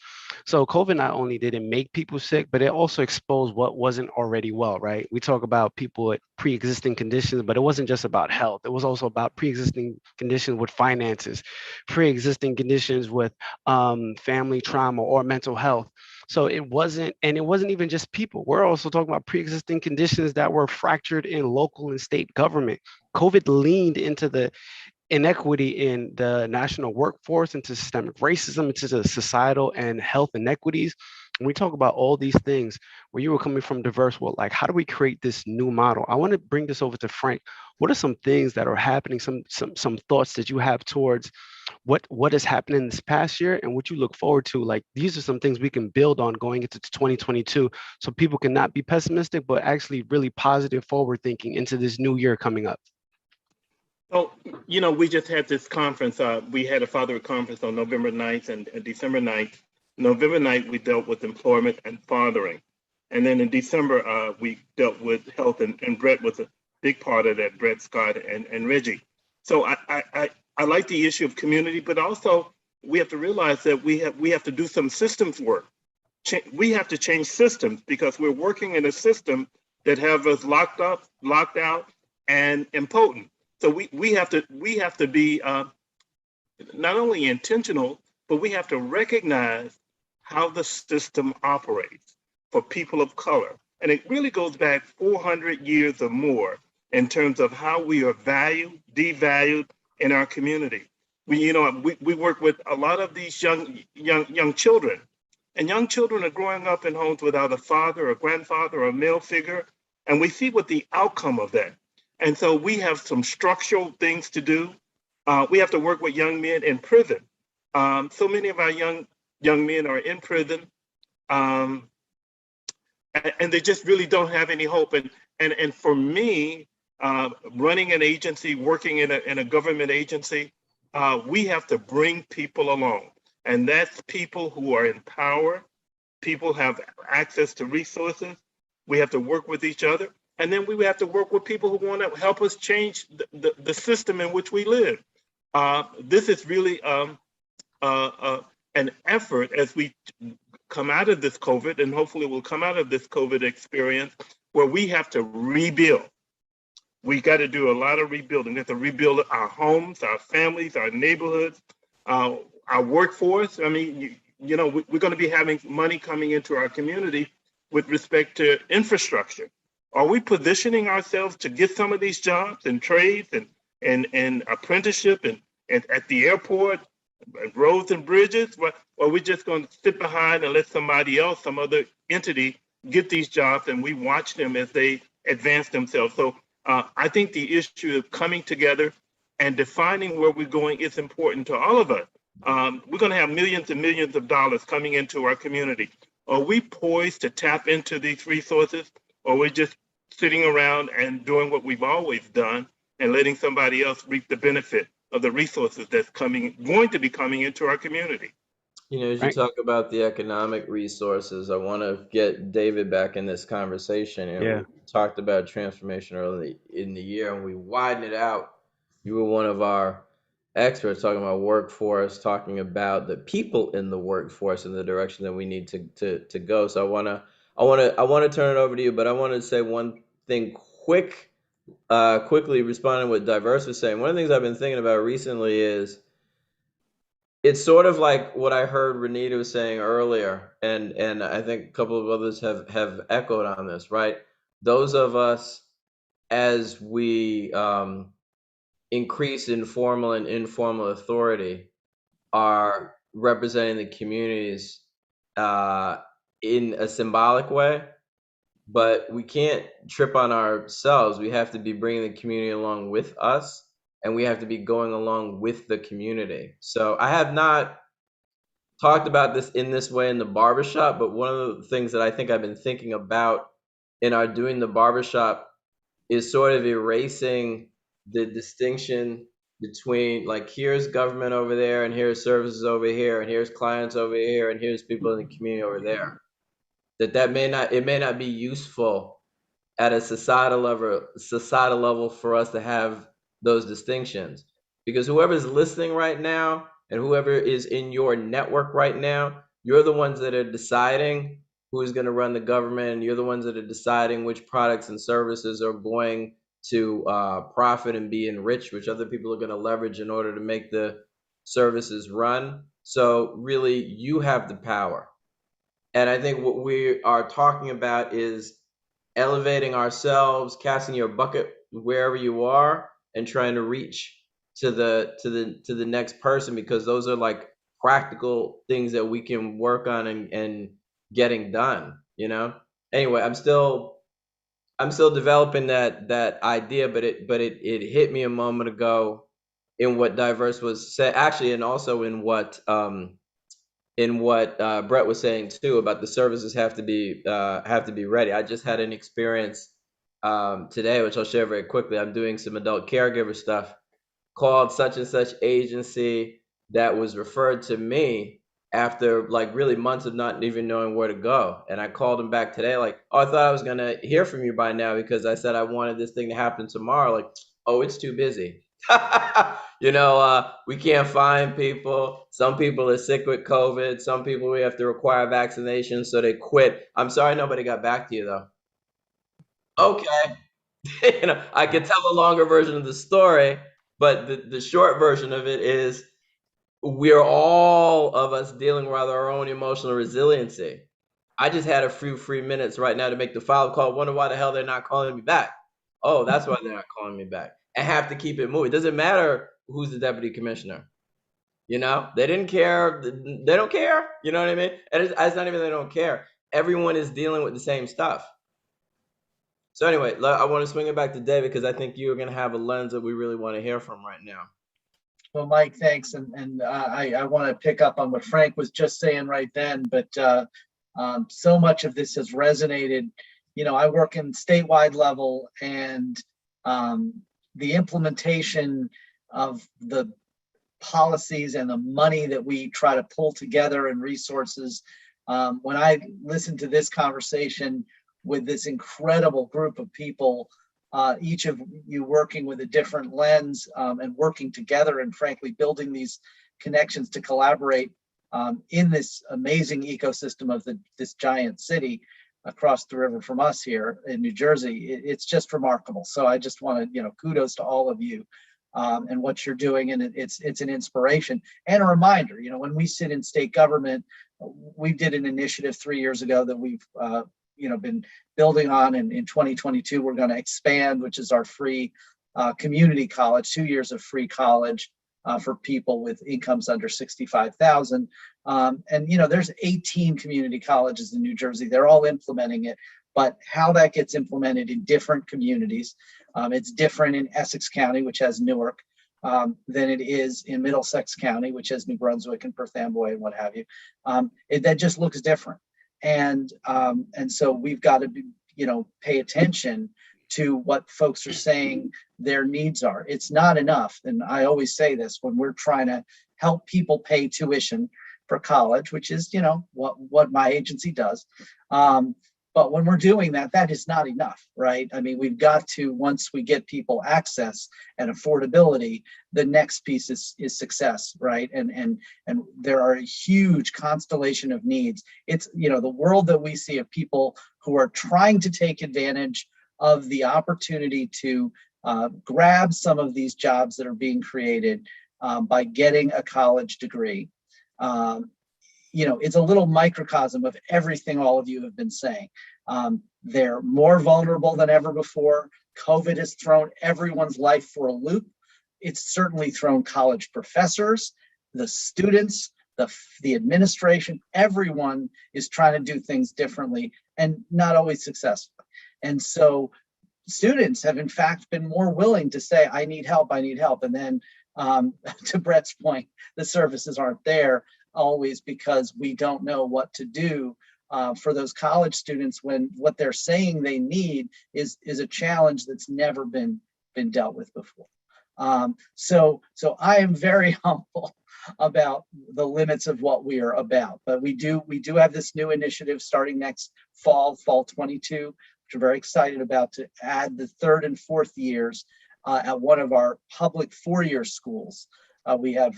so COVID not only did it make people sick, but it also exposed what wasn't already well, right? We talk about people with pre-existing conditions, but it wasn't just about health. It was also about pre-existing conditions with finances, pre-existing conditions with family trauma or mental health. So it wasn't even just people. We're also talking about pre-existing conditions that were fractured in local and state government. COVID leaned into the inequity in the national workforce, into systemic racism, into the societal and health inequities. When we talk about all these things, where you were coming from diverse world, like how do we create this new model? I want to bring this over to Frank. What are some things that are happening, some thoughts that you have towards what is happening this past year and what you look forward to? Like these are some things we can build on going into 2022 so people can not be pessimistic, but actually really positive forward thinking into this new year coming up. Oh, we just had this conference. We had a fatherhood conference on November 9th and December 9th. November 9th, we dealt with employment and fathering. And then in December, we dealt with health, and Brett was a big part of that, Brett, Scott, and Reggie. So I like the issue of community, but also we have to realize that we have to do some systems work. We have to change systems because we're working in a system that have us locked up, locked out, and impotent. So we have to be not only intentional, but we have to recognize how the system operates for people of color. And it really goes back 400 years or more in terms of how we are valued, devalued in our community. We work with a lot of these young children, and young children are growing up in homes without a father or grandfather or a male figure, and we see what the outcome of that. And so we have some structural things to do. We have to work with young men in prison. So many of our young men are in prison, and they just really don't have any hope. And for me, running an agency, working in a government agency, we have to bring people along. And that's people who are in power. People have access to resources. We have to work with each other. And then we have to work with people who want to help us change the system in which we live. This is really an effort as we come out of this COVID, and hopefully we'll come out of this COVID experience, where we have to rebuild. We got to do a lot of rebuilding. We have to rebuild our homes, our families, our neighborhoods, our workforce. I mean, we're going to be having money coming into our community with respect to infrastructure. Are we positioning ourselves to get some of these jobs and trades and apprenticeship and at the airport, roads and bridges? Or are we just going to sit behind and let somebody else, some other entity, get these jobs and we watch them as they advance themselves? So I think the issue of coming together and defining where we're going is important to all of us. We're going to have millions and millions of dollars coming into our community. Are we poised to tap into these resources? Or we're just sitting around and doing what we've always done and letting somebody else reap the benefit of the resources that's going to be coming into our community? As you talk about the economic resources, I want to get David back in this conversation. We talked about transformation early in the year, and we widened it out. You were one of our experts, talking about workforce, talking about the people in the workforce and the direction that we need to go. So I want to turn it over to you, but I want to say one thing quickly responding to what Diverse was saying. One of the things I've been thinking about recently is it's sort of like what I heard Renita was saying earlier, and I think a couple of others have echoed on this, right? Those of us, as we increase in formal and informal authority, are representing the communities in a symbolic way, but we can't trip on ourselves. We have to be bringing the community along with us, and we have to be going along with the community. So I have not talked about this in this way in the barbershop, but one of the things that I think I've been thinking about in our doing the barbershop is sort of erasing the distinction between, like, here's government over there, and here's services over here, and here's clients over here, and here's people in the community over there. That may not be useful at a societal level for us to have those distinctions, because whoever's listening right now and whoever is in your network right now, you're the ones that are deciding who's going to run the government, and you're the ones that are deciding which products and services are going to profit and be enriched, which other people are going to leverage in order to make the services run. So really, you have the power. And I think what we are talking about is elevating ourselves, casting your bucket wherever you are, and trying to reach to the next person, because those are like practical things that we can work on and getting done, you know? Anyway, I'm still developing that idea, but it hit me a moment ago in what Diverse was said, actually, and also in what Brett was saying too, about the services have to be ready. I just had an experience today, which I'll share very quickly. I'm doing some adult caregiver stuff, called such and such agency, that was referred to me after like really months of not even knowing where to go. And I called them back today, like, oh, I thought I was gonna hear from you by now, because I said I wanted this thing to happen tomorrow. Like, oh, it's too busy. You know, we can't find people. Some people are sick with COVID. Some people we have to require vaccinations, so they quit. I'm sorry nobody got back to you though. Okay. You know, I could tell a longer version of the story, but the short version of it is we're all of us dealing with our own emotional resiliency. I just had a few free minutes right now to make the follow-up call. Wonder why the hell they're not calling me back. Oh, that's why they're not calling me back. And have to keep it moving. It doesn't matter who's the deputy commissioner. You know, they didn't care. They don't care. You know what I mean? And it's not even they don't care. Everyone is dealing with the same stuff. So anyway, I want to swing it back to David, because I think you're going to have a lens that we really want to hear from right now. Well, Mike, thanks. And I want to pick up on what Frank was just saying right then, but so much of this has resonated. You know, I work in statewide level, and the implementation of the policies and the money that we try to pull together and resources. When I listen to this conversation with this incredible group of people, each of you working with a different lens and working together, and frankly, building these connections to collaborate in this amazing ecosystem of this giant city across the river from us here in New Jersey. It's just remarkable. So I just want to, kudos to all of you and what you're doing. And it's an inspiration and a reminder. When we sit in state government, we did an initiative 3 years ago that we've been building on, and in 2022 we're going to expand, which is our free community college, 2 years of free college for people with incomes under 65,000. And there's 18 community colleges in New Jersey. They're all implementing it, but how that gets implemented in different communities, it's different in Essex County, which has Newark, than it is in Middlesex County, which has New Brunswick and Perth Amboy and what have you. That just looks different. And so we've got to pay attention to what folks are saying their needs are. It's not enough. And I always say this when we're trying to help people pay tuition for college, which is, what my agency does. But But when we're doing that, that is not enough, right? I mean, we've got to, once we get people access and affordability, the next piece is success, right? And there are a huge constellation of needs. It's, you know, the world that we see of people who are trying to take advantage of the opportunity to grab some of these jobs that are being created by getting a college degree. You know, it's a little microcosm of everything all of you have been saying. They're more vulnerable than ever before. COVID has thrown everyone's life for a loop. It's certainly thrown college professors, the students, the administration, everyone is trying to do things differently and not always successfully. And so students have in fact been more willing to say, I need help. And then to Brett's point, the services aren't there always because we don't know what to do for those college students when what they're saying they need is a challenge that's never been dealt with before. So I am very humble about the limits of what we are about, but we do have this new initiative starting next fall 22, which we're very excited about, to add the 3rd and 4th years at one of our public 4-year schools. We have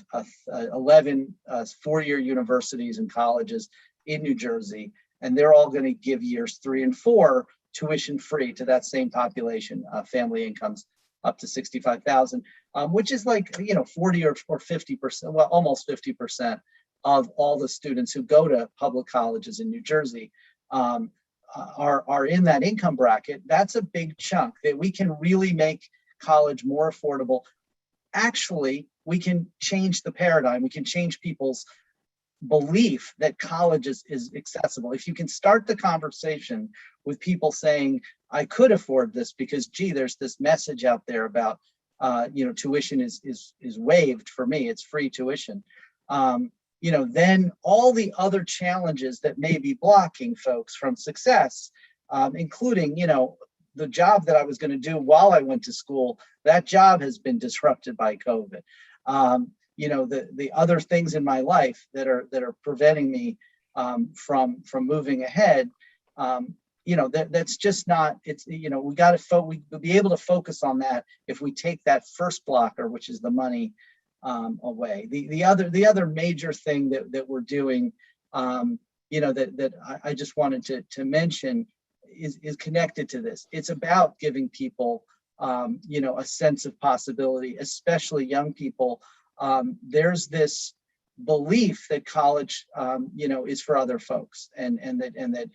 11 4-year universities and colleges in New Jersey, and they're all going to give years 3 and 4 tuition free to that same population, family incomes up to 65,000, which is like, you know, 40 or 50%, well, almost 50% of all the students who go to public colleges in New Jersey are in that income bracket. That's a big chunk that we can really make college more affordable. Actually, we can change the paradigm. We can change people's belief that college is accessible. If you can start the conversation with people saying, I could afford this because, gee, there's this message out there about, you know, tuition is waived for me. It's free tuition. You know, then all the other challenges that may be blocking folks from success, including, you know, the job that I was going to do while I went to school, that job has been disrupted by COVID. You know, the other things in my life that are preventing me from moving ahead. You know, that's just not, it's, you know, we'll be able to focus on that if we take that first blocker, which is the money, away. The other major thing that we're doing, you know, that I just wanted to mention is connected to this. It's about giving people, you know, a sense of possibility, especially young people. There's this belief that college, you know, is for other folks, and that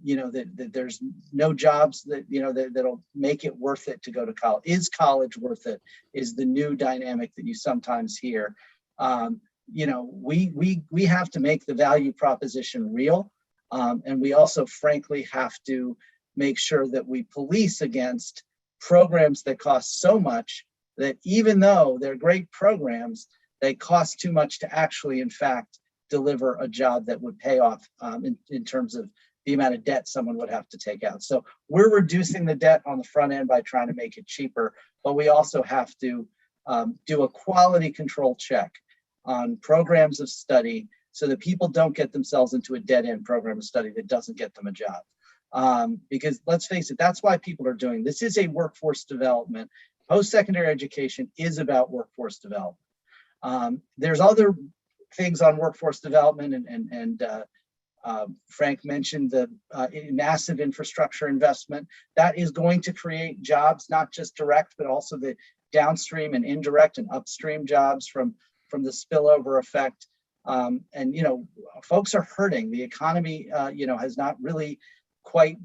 you know, that there's no jobs that, you know, that'll make it worth it to go to college. Is college worth it? Is the new dynamic that you sometimes hear. You know, we have to make the value proposition real. And we also, frankly, have to make sure that we police against programs that cost so much that even though they're great programs, they cost too much to actually, in fact, deliver a job that would pay off in terms of the amount of debt someone would have to take out. So we're reducing the debt on the front end by trying to make it cheaper, but we also have to do a quality control check on programs of study so that people don't get themselves into a dead-end program of study that doesn't get them a job. Because let's face it, that's why people are doing this. Is a workforce development. Post-secondary education is about workforce development. There's other things on workforce development, and Frank mentioned the massive infrastructure investment that is going to create jobs, not just direct, but also the downstream and indirect and upstream jobs from the spillover effect. And, you know, folks are hurting. The economy, you know, has not really quite,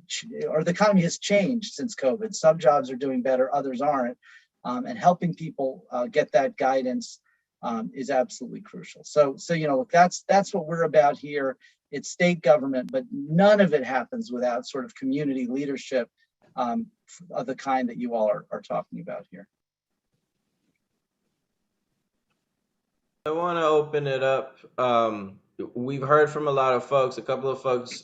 or the economy has changed since COVID. Some jobs are doing better, others aren't. And helping people get that guidance is absolutely crucial. So, you know, look, that's what we're about here. It's state government, but none of it happens without sort of community leadership of the kind that you all are talking about here. I want to open it up. We've heard from a lot of folks. A couple of folks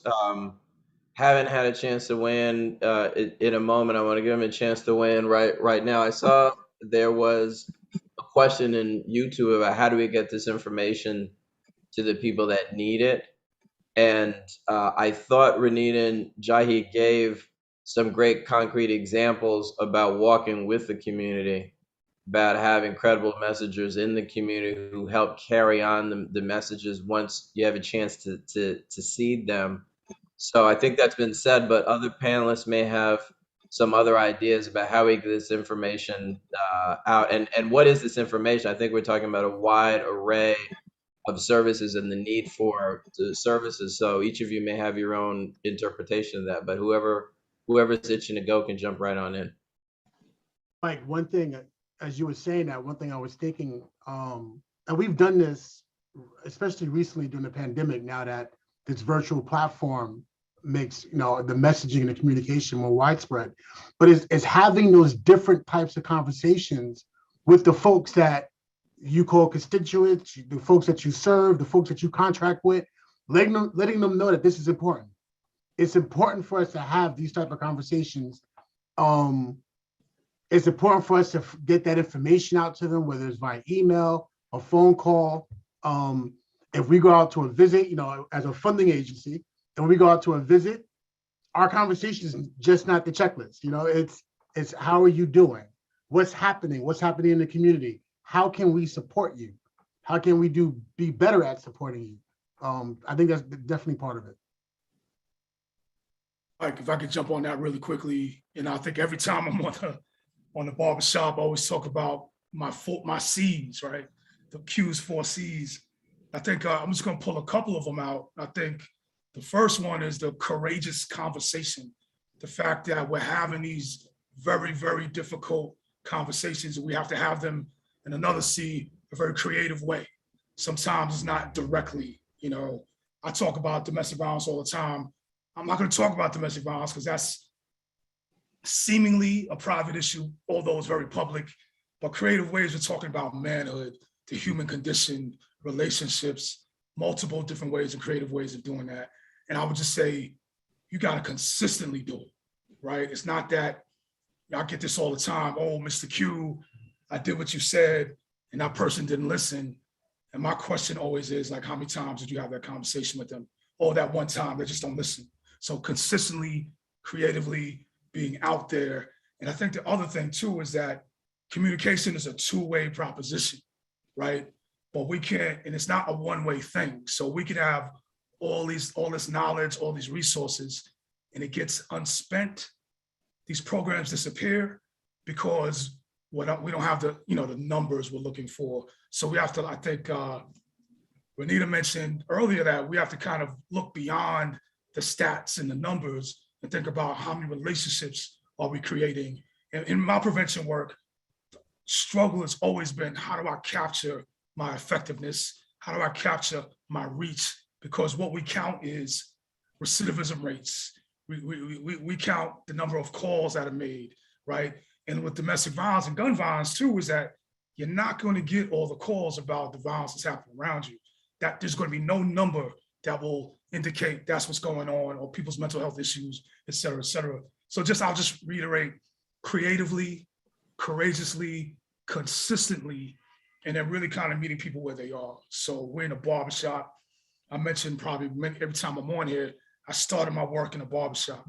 haven't had a chance to win in a moment. I want to give them a chance to win right now. I saw there was a question in YouTube about how do we get this information to the people that need it. And I thought Renita and Jahi gave some great concrete examples about walking with the community, about having credible messengers in the community who help carry on the messages once you have a chance to seed them. So I think that's been said, but other panelists may have some other ideas about how we get this information out. And what is this information? I think we're talking about a wide array of services and the need for the services. So each of you may have your own interpretation of that, but whoever's itching to go can jump right on in. Mike, one thing, as you were saying that, one thing I was thinking, and we've done this, especially recently during the pandemic, now that this virtual platform makes, the messaging and the communication more widespread, but it's having those different types of conversations with the folks that you call constituents, the folks that you serve, the folks that you contract with, letting them know that this is important. It's important for us to have these type of conversations. It's important for us to get that information out to them, whether it's via email, a phone call. If we go out to a visit, as a funding agency, and we go out to a visit, our conversation is just not the checklist. It's how are you doing? What's happening? What's happening in the community? How can we support you? How can we be better at supporting you? I think that's definitely part of it. Like, if I could jump on that really quickly, I think every time I'm on the barbershop, I always talk about my C's, right? The Q's, 4 C's. I think I'm just going to pull a couple of them out. I think the first one is the courageous conversation. The fact that we're having these very, very difficult conversations, and we have to have them in another C, a very creative way. Sometimes it's not directly, I talk about domestic violence all the time. I'm not going to talk about domestic violence because that's seemingly a private issue, although it's very public. But creative ways, we're talking about manhood, the human condition, relationships, multiple different ways and creative ways of doing that. And I would just say, you got to consistently do it, right? It's not that, I get this all the time, oh, Mr. Q, I did what you said, and that person didn't listen. And my question always is, like, how many times did you have that conversation with them? Oh, that one time, they just don't listen. So consistently, creatively being out there. And I think the other thing too is that communication is a two-way proposition, right? But we can't, and it's not a one-way thing. So we can have all this knowledge, all these resources, and it gets unspent. These programs disappear because we don't have the numbers we're looking for. So we have to, I think Renita mentioned earlier that we have to kind of look beyond the stats and the numbers and think about how many relationships are we creating. And in my prevention work, struggle has always been, how do I capture my effectiveness? How do I capture my reach? Because what we count is recidivism rates. We count the number of calls that are made, right? And with domestic violence and gun violence too, is that you're not going to get all the calls about the violence that's happening around you. That there's going to be no number that will indicate that's what's going on, or people's mental health issues, et cetera, et cetera. So I'll just reiterate, creatively, courageously, consistently, and then really kind of meeting people where they are. So we're in a barbershop. I mentioned probably every time I'm on here, I started my work in a barbershop.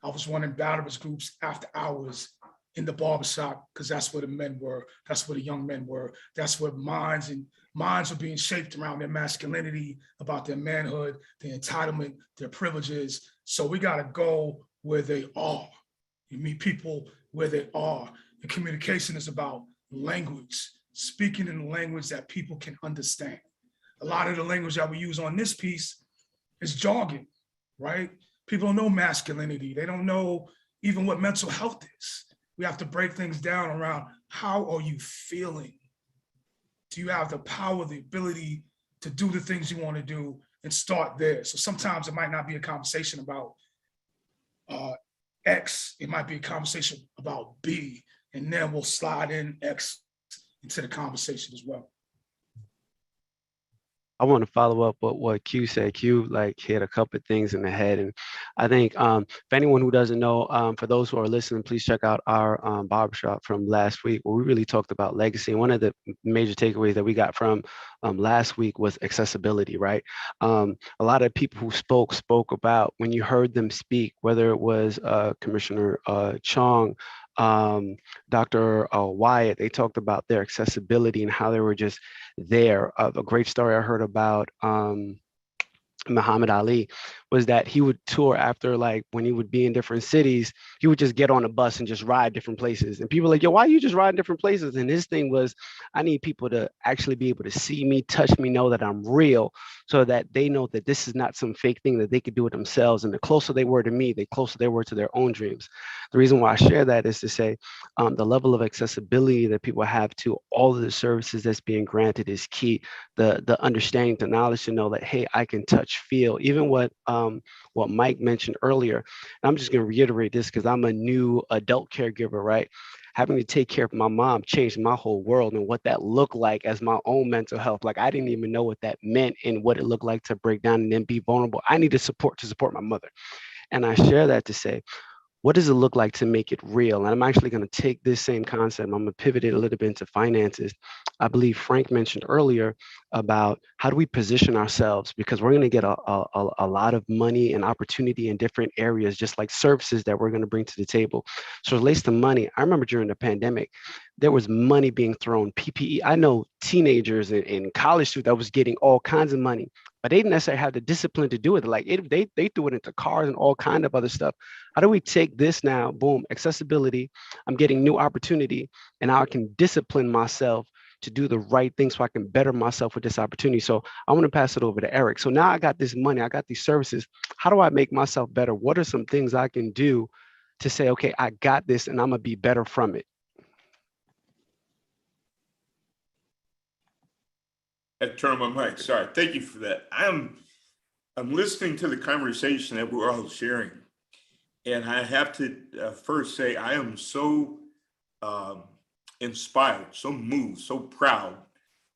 I was running batterers groups after hours in the barbershop because that's where the men were. That's where the young men were. That's where minds were being shaped around their masculinity, about their manhood, their entitlement, their privileges. So we got to go where they are. You meet people where they are. And communication is about language, speaking in a language that people can understand. A lot of the language that we use on this piece is jargon, right? People don't know masculinity. They don't know even what mental health is. We have to break things down around, how are you feeling? Do you have the power, the ability to do the things you want to do, and start there? So sometimes it might not be a conversation about X, it might be a conversation about B, and then we'll slide in X into the conversation as well. I want to follow up with what Q said. Q like hit a couple of things in the head, and I think if anyone who doesn't know, for those who are listening, please check out our barbershop from last week where we really talked about legacy. And one of the major takeaways that we got from last week was accessibility. Right, a lot of people who spoke about when you heard them speak, whether it was Commissioner Chong, Dr. Wyatt, they talked about their accessibility and how they were just there. A great story I heard about Muhammad Ali was that he would tour after, like when he would be in different cities, he would just get on a bus and just ride different places. And people were like, yo, why are you just riding different places? And his thing was, I need people to actually be able to see me, touch me, know that I'm real, so that they know that this is not some fake thing, that they could do it themselves. And the closer they were to me, the closer they were to their own dreams. The reason why I share that is to say the level of accessibility that people have to all of the services that's being granted is key. The understanding, the knowledge to know that, hey, I can touch, feel, even what Mike mentioned earlier. And I'm just going to reiterate this because I'm a new adult caregiver, right? Having to take care of my mom changed my whole world and what that looked like as my own mental health. Like I didn't even know what that meant and what it looked like to break down and then be vulnerable. I needed support to support my mother. And I share that to say, what does it look like to make it real? And I'm actually going to take this same concept, I'm going to pivot it a little bit into finances. I believe Frank mentioned earlier about how do we position ourselves, because we're going to get a lot of money and opportunity in different areas, just like services that we're going to bring to the table. So it relates to money. I remember during the pandemic, there was money being thrown, PPE. I know teenagers and college students that was getting all kinds of money, but they didn't necessarily have the discipline to do it. Like they threw it into cars and all kind of other stuff. How do we take this now? Boom, accessibility. I'm getting new opportunity, and now I can discipline myself to do the right thing so I can better myself with this opportunity. So I want to pass it over to Eric. So now I got this money, I got these services. How do I make myself better? What are some things I can do to say, okay, I got this and I'm gonna be better from it? I turn on my mic. Sorry. Thank you for that. I'm listening to the conversation that we're all sharing, and I have to first say I am so inspired, so moved, so proud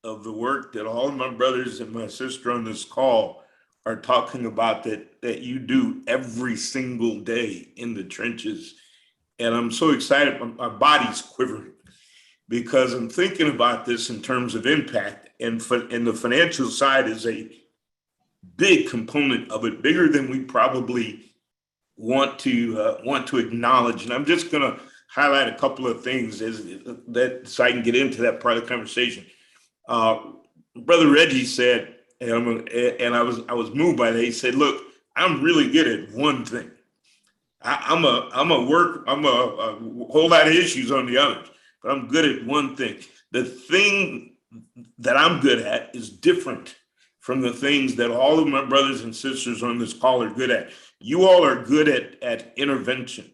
of the work that all of my brothers and my sister on this call are talking about that you do every single day in the trenches. And I'm so excited. My body's quivering because I'm thinking about this in terms of impact, and the financial side is a big component of it, bigger than we probably want to acknowledge. And I'm just going to highlight a couple of things so I can get into that part of the conversation. Brother Reggie said, and I was moved by that. He said, "Look, I'm really good at one thing. I'm a whole lot of issues on the others, but I'm good at one thing. The thing that I'm good at is different from the things that all of my brothers and sisters on this call are good at. You all are good at intervention,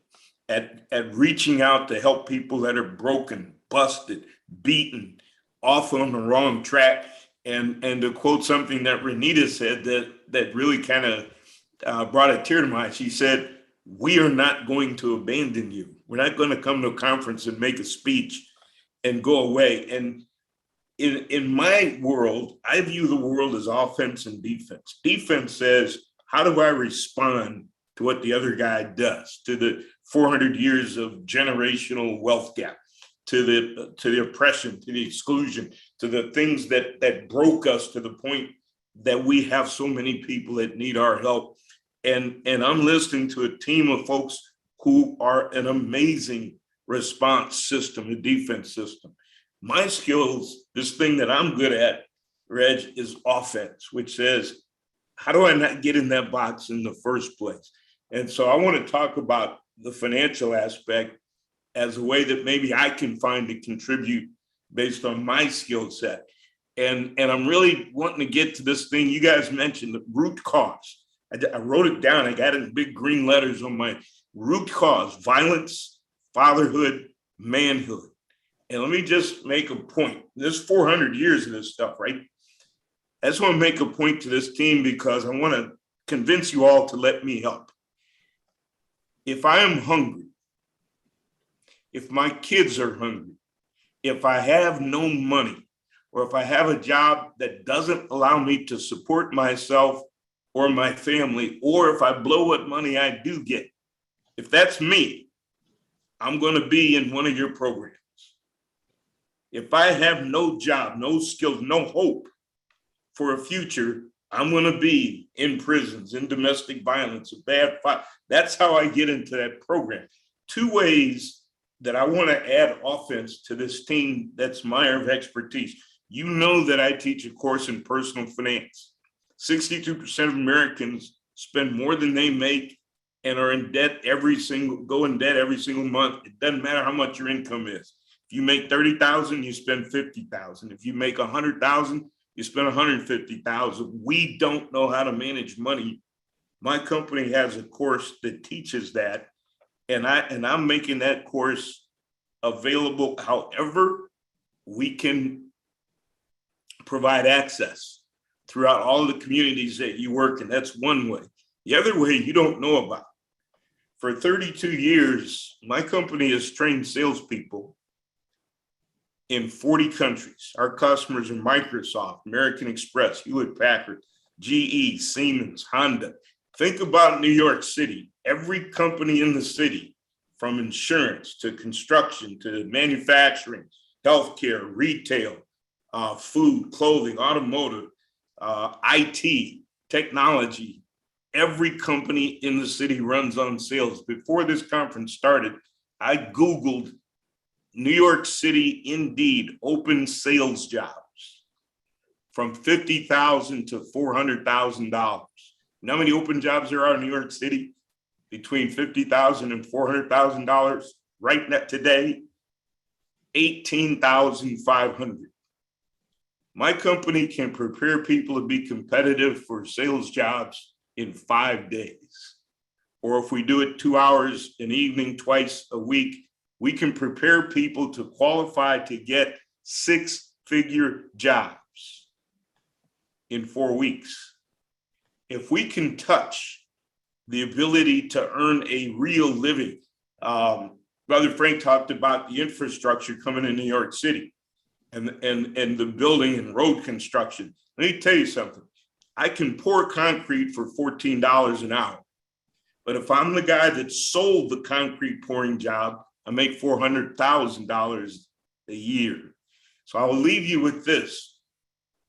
at reaching out to help people that are broken, busted, beaten, off on the wrong track." And to quote something that Renita said that really kind of brought a tear to my eye. She said, "We are not going to abandon you. We're not going to come to a conference and make a speech and go away." And in my world, I view the world as offense and defense. Defense says, how do I respond to what the other guy does, to the 400 years of generational wealth gap, to the oppression, to the exclusion, to the things that broke us to the point that we have so many people that need our help. And I'm listening to a team of folks who are an amazing response system, a defense system. My skills, this thing that I'm good at, Reg, is offense, which says, how do I not get in that box in the first place? And so I want to talk about the financial aspect as a way that maybe I can find to contribute based on my skill set. And I'm really wanting to get to this thing you guys mentioned, the root cause. I wrote it down. I got it in big green letters on my root cause: violence, fatherhood, manhood. And let me just make a point. There's 400 years of this stuff, right? I just want to make a point to this team because I want to convince you all to let me help. If I am hungry, if my kids are hungry, if I have no money, or if I have a job that doesn't allow me to support myself or my family, or if I blow what money I do get, if that's me, I'm going to be in one of your programs. If I have no job, no skills, no hope for a future, I'm going to be in prisons, in domestic violence, a bad fight. That's how I get into that program. Two ways that I want to add offense to this team that's my area of expertise. You know that I teach a course in personal finance. 62% of Americans spend more than they make and are in debt every single month. It doesn't matter how much your income is. If you make 30,000, you spend 50,000. If you make 100,000, you spend 150,000. We don't know how to manage money. My company has a course that teaches that, and I'm making that course available however we can provide access throughout all the communities that you work in. That's one way. The other way you don't know about. For 32 years, my company has trained salespeople in 40 countries. Our customers are Microsoft, American Express, Hewlett Packard, GE, Siemens, Honda. Think about New York City. Every company in the city, from insurance to construction to manufacturing, healthcare, retail, food, clothing, automotive, IT, technology, every company in the city runs on sales. Before this conference started, I Googled New York City Indeed open sales jobs from $50,000 to $400,000. You know how many open jobs there are in New York City? Between $50,000 and $400,000 right now today, 18,500. My company can prepare people to be competitive for sales jobs in 5 days. Or if we do it 2 hours an evening, twice a week, we can prepare people to qualify to get 6-figure jobs in 4 weeks. If we can touch the ability to earn a real living, Brother Frank talked about the infrastructure coming in New York City and the building and road construction. Let me tell you something. I can pour concrete for $14 an hour. But if I'm the guy that sold the concrete pouring job, I make $400,000 a year. So I'll leave you with this.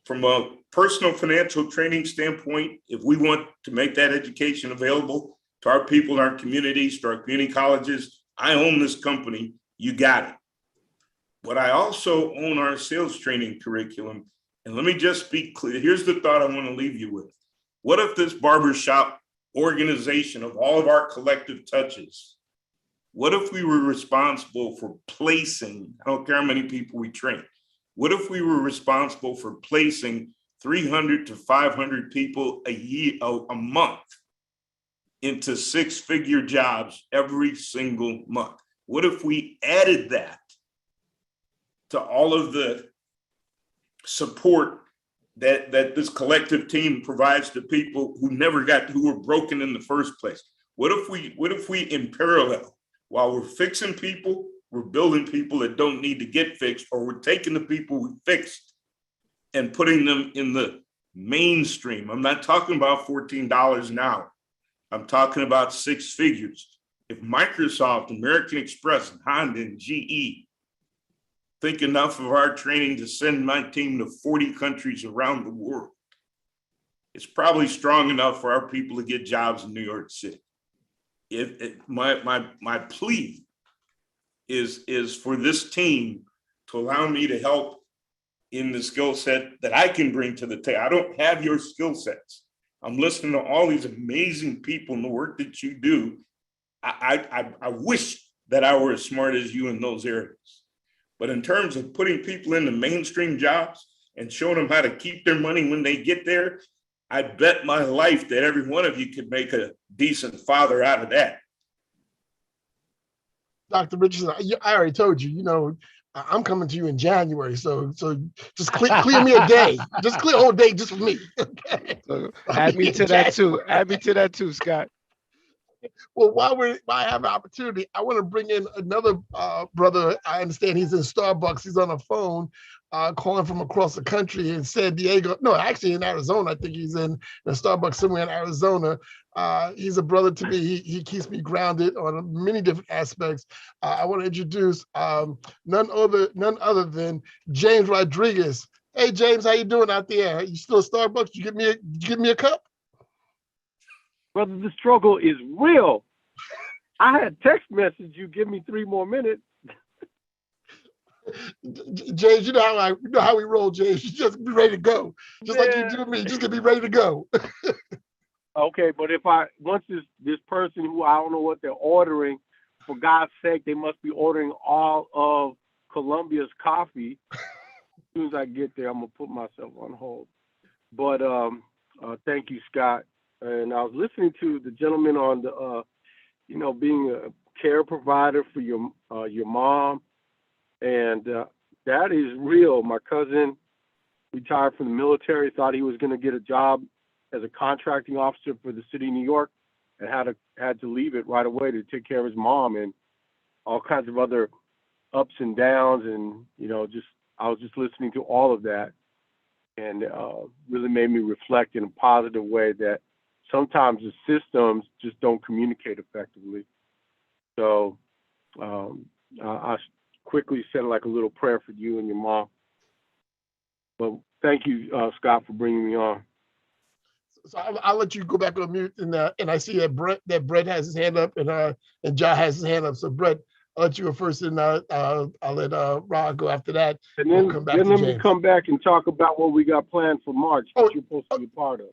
From a personal financial training standpoint, if we want to make that education available to our people in our communities, to our community colleges, I own this company, you got it. But I also own our sales training curriculum. And let me just be clear. Here's the thought I want to leave you with. What if this barbershop organization of all of our collective touches, what if we were responsible for placing, I don't care how many people we train, what if we were responsible for placing 300 to 500 people a month into 6-figure jobs every single month? What if we added that to all of the support that this collective team provides to people who were broken in the first place? What if we in parallel, while we're fixing people, we're building people that don't need to get fixed, or we're taking the people we fixed and putting them in the mainstream? I'm not talking about $14 an hour. I'm talking about 6 figures. If Microsoft, American Express, and Honda, and GE think enough of our training to send my team to 40 countries around the world, it's probably strong enough for our people to get jobs in New York City. My plea is for this team to allow me to help in the skill set that I can bring to the table. I don't have your skill sets. I'm listening to all these amazing people and the work that you do. I wish that I were as smart as you in those areas. But in terms of putting people into mainstream jobs and showing them how to keep their money when they get there, I bet my life that every one of you could make a decent father out of that. Dr. Richardson, I already told you, I'm coming to you in January, so just clear me a day. Just clear a whole day just for me. Okay. Add me to that too. Add me to that too, Scott. Well, while I have an opportunity, I want to bring in another brother. I understand he's in Starbucks. He's on the phone. calling from across the country in San Diego. No, actually in Arizona. I think he's in a Starbucks somewhere in Arizona. He's a brother to me. He keeps me grounded on many different aspects. I want to introduce none other than James Rodriguez. Hey James, how you doing out there? You still at Starbucks? You give me a cup? Brother, the struggle is real. I had text message you give me 3 more minutes. James, you know how we roll, James. You just be ready to go. Just like you do me, just gonna be ready to go. Okay, but if once this person who I don't know what they're ordering, for God's sake, they must be ordering all of Columbia's coffee. As soon as I get there, I'm gonna put myself on hold. But thank you, Scott. And I was listening to the gentleman on the, being a care provider for your mom, and that is real. My cousin retired from the military, thought he was going to get a job as a contracting officer for the city of New York, and had to leave it right away to take care of his mom, and all kinds of other ups and downs, and I was just listening to all of that, and really made me reflect in a positive way that sometimes the systems just don't communicate effectively. So I quickly said like a little prayer for you and your mom. But thank you, Scott, for bringing me on. So I'll let you go back on mute, and I see that Brett has his hand up, and John has his hand up. So Brett, I'll let you go first, and I'll let Rod go after that. And then, we'll come back then to let James. me come back and talk about what we got planned for March, that you're supposed to be part of.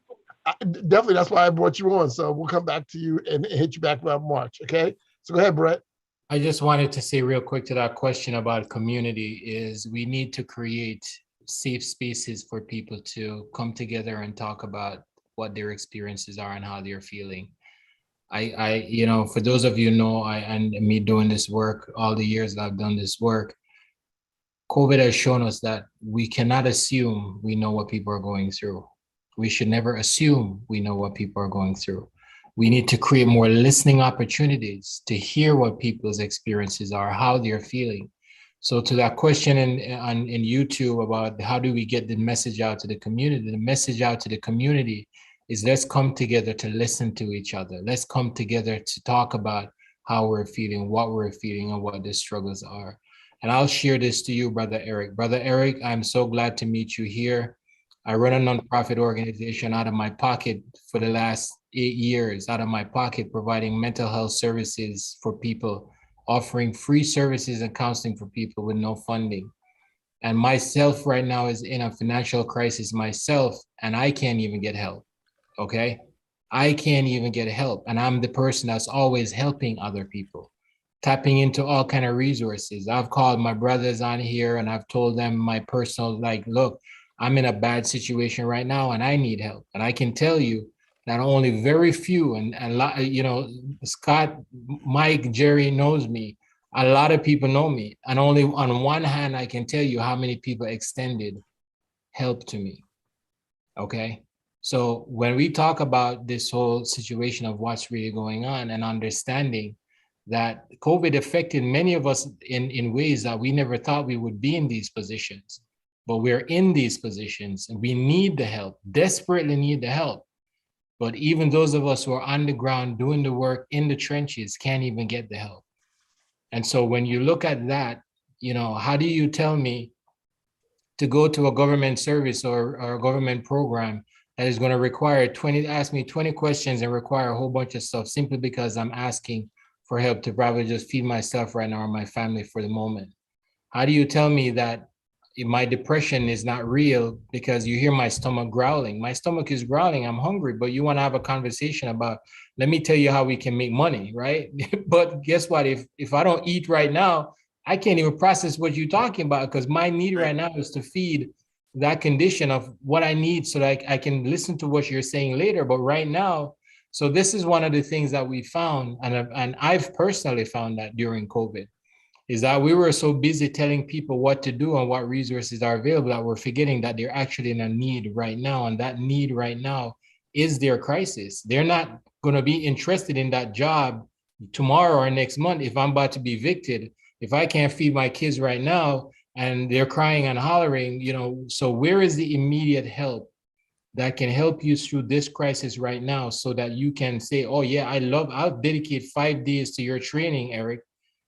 Definitely, that's why I brought you on. So we'll come back to you and hit you back around March. Okay. So go ahead, Brett. I just wanted to say real quick to that question about community is we need to create safe spaces for people to come together and talk about what their experiences are and how they're feeling. I for those of you know, and me doing this work, all the years that I've done this work, COVID has shown us that we cannot assume we know what people are going through. We should never assume we know what people are going through. We need to create more listening opportunities to hear what people's experiences are, how they're feeling. So to that question in YouTube about how do we get the message out to the community is let's come together to listen to each other. Let's come together to talk about how we're feeling, what we're feeling, and what the struggles are. And I'll share this to you, Brother Eric. Brother Eric, I'm so glad to meet you here. I run a nonprofit organization out of my pocket for the last 8 years, out of my pocket, providing mental health services for people, offering free services and counseling for people with no funding. And myself right now is in a financial crisis myself, and I can't even get help, okay? I can't even get help. And I'm the person that's always helping other people, tapping into all kind of resources. I've called my brothers on here and I've told them my personal, look, I'm in a bad situation right now and I need help. And I can tell you that only very few, and Scott, Mike, Jerry knows me. A lot of people know me. And only on one hand, I can tell you how many people extended help to me, okay? So when we talk about this whole situation of what's really going on and understanding that COVID affected many of us in ways that we never thought we would be in these positions. But we're in these positions and we need the help, desperately need the help. But even those of us who are on the ground doing the work in the trenches can't even get the help. And so when you look at that, how do you tell me to go to a government service or a government program that is going to ask me 20 questions and require a whole bunch of stuff simply because I'm asking for help to probably just feed myself right now or my family for the moment? How do you tell me that my depression is not real because you hear my stomach growling? My stomach is growling, I'm hungry, but you want to have a conversation about, let me tell you how we can make money, right? But guess what? If I don't eat right now, I can't even process what you're talking about because my need right now is to feed that condition of what I need so that I can listen to what you're saying later. But right now, so this is one of the things that we found, and I've personally found that during COVID, is that we were so busy telling people what to do and what resources are available that we're forgetting that they're actually in a need right now. And that need right now is their crisis. They're not going to be interested in that job tomorrow or next month if I'm about to be evicted. If I can't feed my kids right now, and they're crying and hollering, so where is the immediate help that can help you through this crisis right now so that you can say, oh yeah, I'll dedicate 5 days to your training, Eric,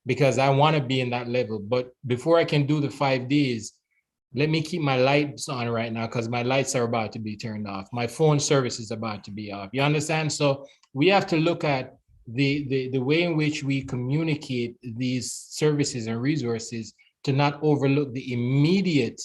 because I want to be in that level. But before I can do the 5 days, let me keep my lights on right now because my lights are about to be turned off. My phone service is about to be off. You understand? So we have to look at the way in which we communicate these services and resources to not overlook the immediate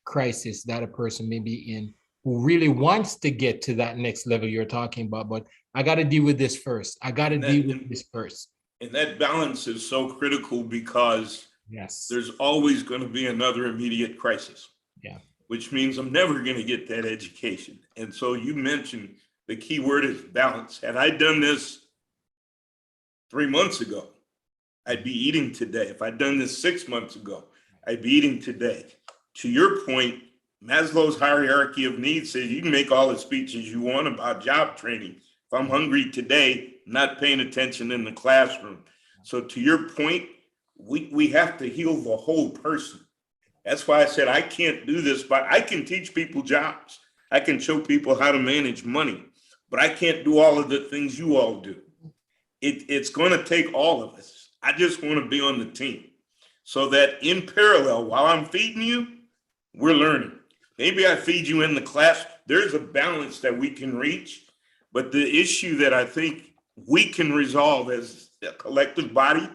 crisis that a person may be in who really wants to get to that next level you're talking about. But I got to deal with this first. I got to deal with this first. And that balance is so critical because yes, there's always going to be another immediate crisis. Yeah. Which means I'm never going to get that education. And so you mentioned the key word is balance. Had I done this 3 months ago, I'd be eating today. If I'd done this 6 months ago, I'd be eating today. To your point, Maslow's hierarchy of needs says you can make all the speeches you want about job training. If I'm hungry today, I'm not paying attention in the classroom. So to your point, we have to heal the whole person. That's why I said I can't do this, but I can teach people jobs. I can show people how to manage money, but I can't do all of the things you all do. It's going to take all of us. I just want to be on the team so that in parallel, while I'm feeding you, we're learning. Maybe I feed you in the class. There's a balance that we can reach, but the issue that I think we can resolve as a collective body,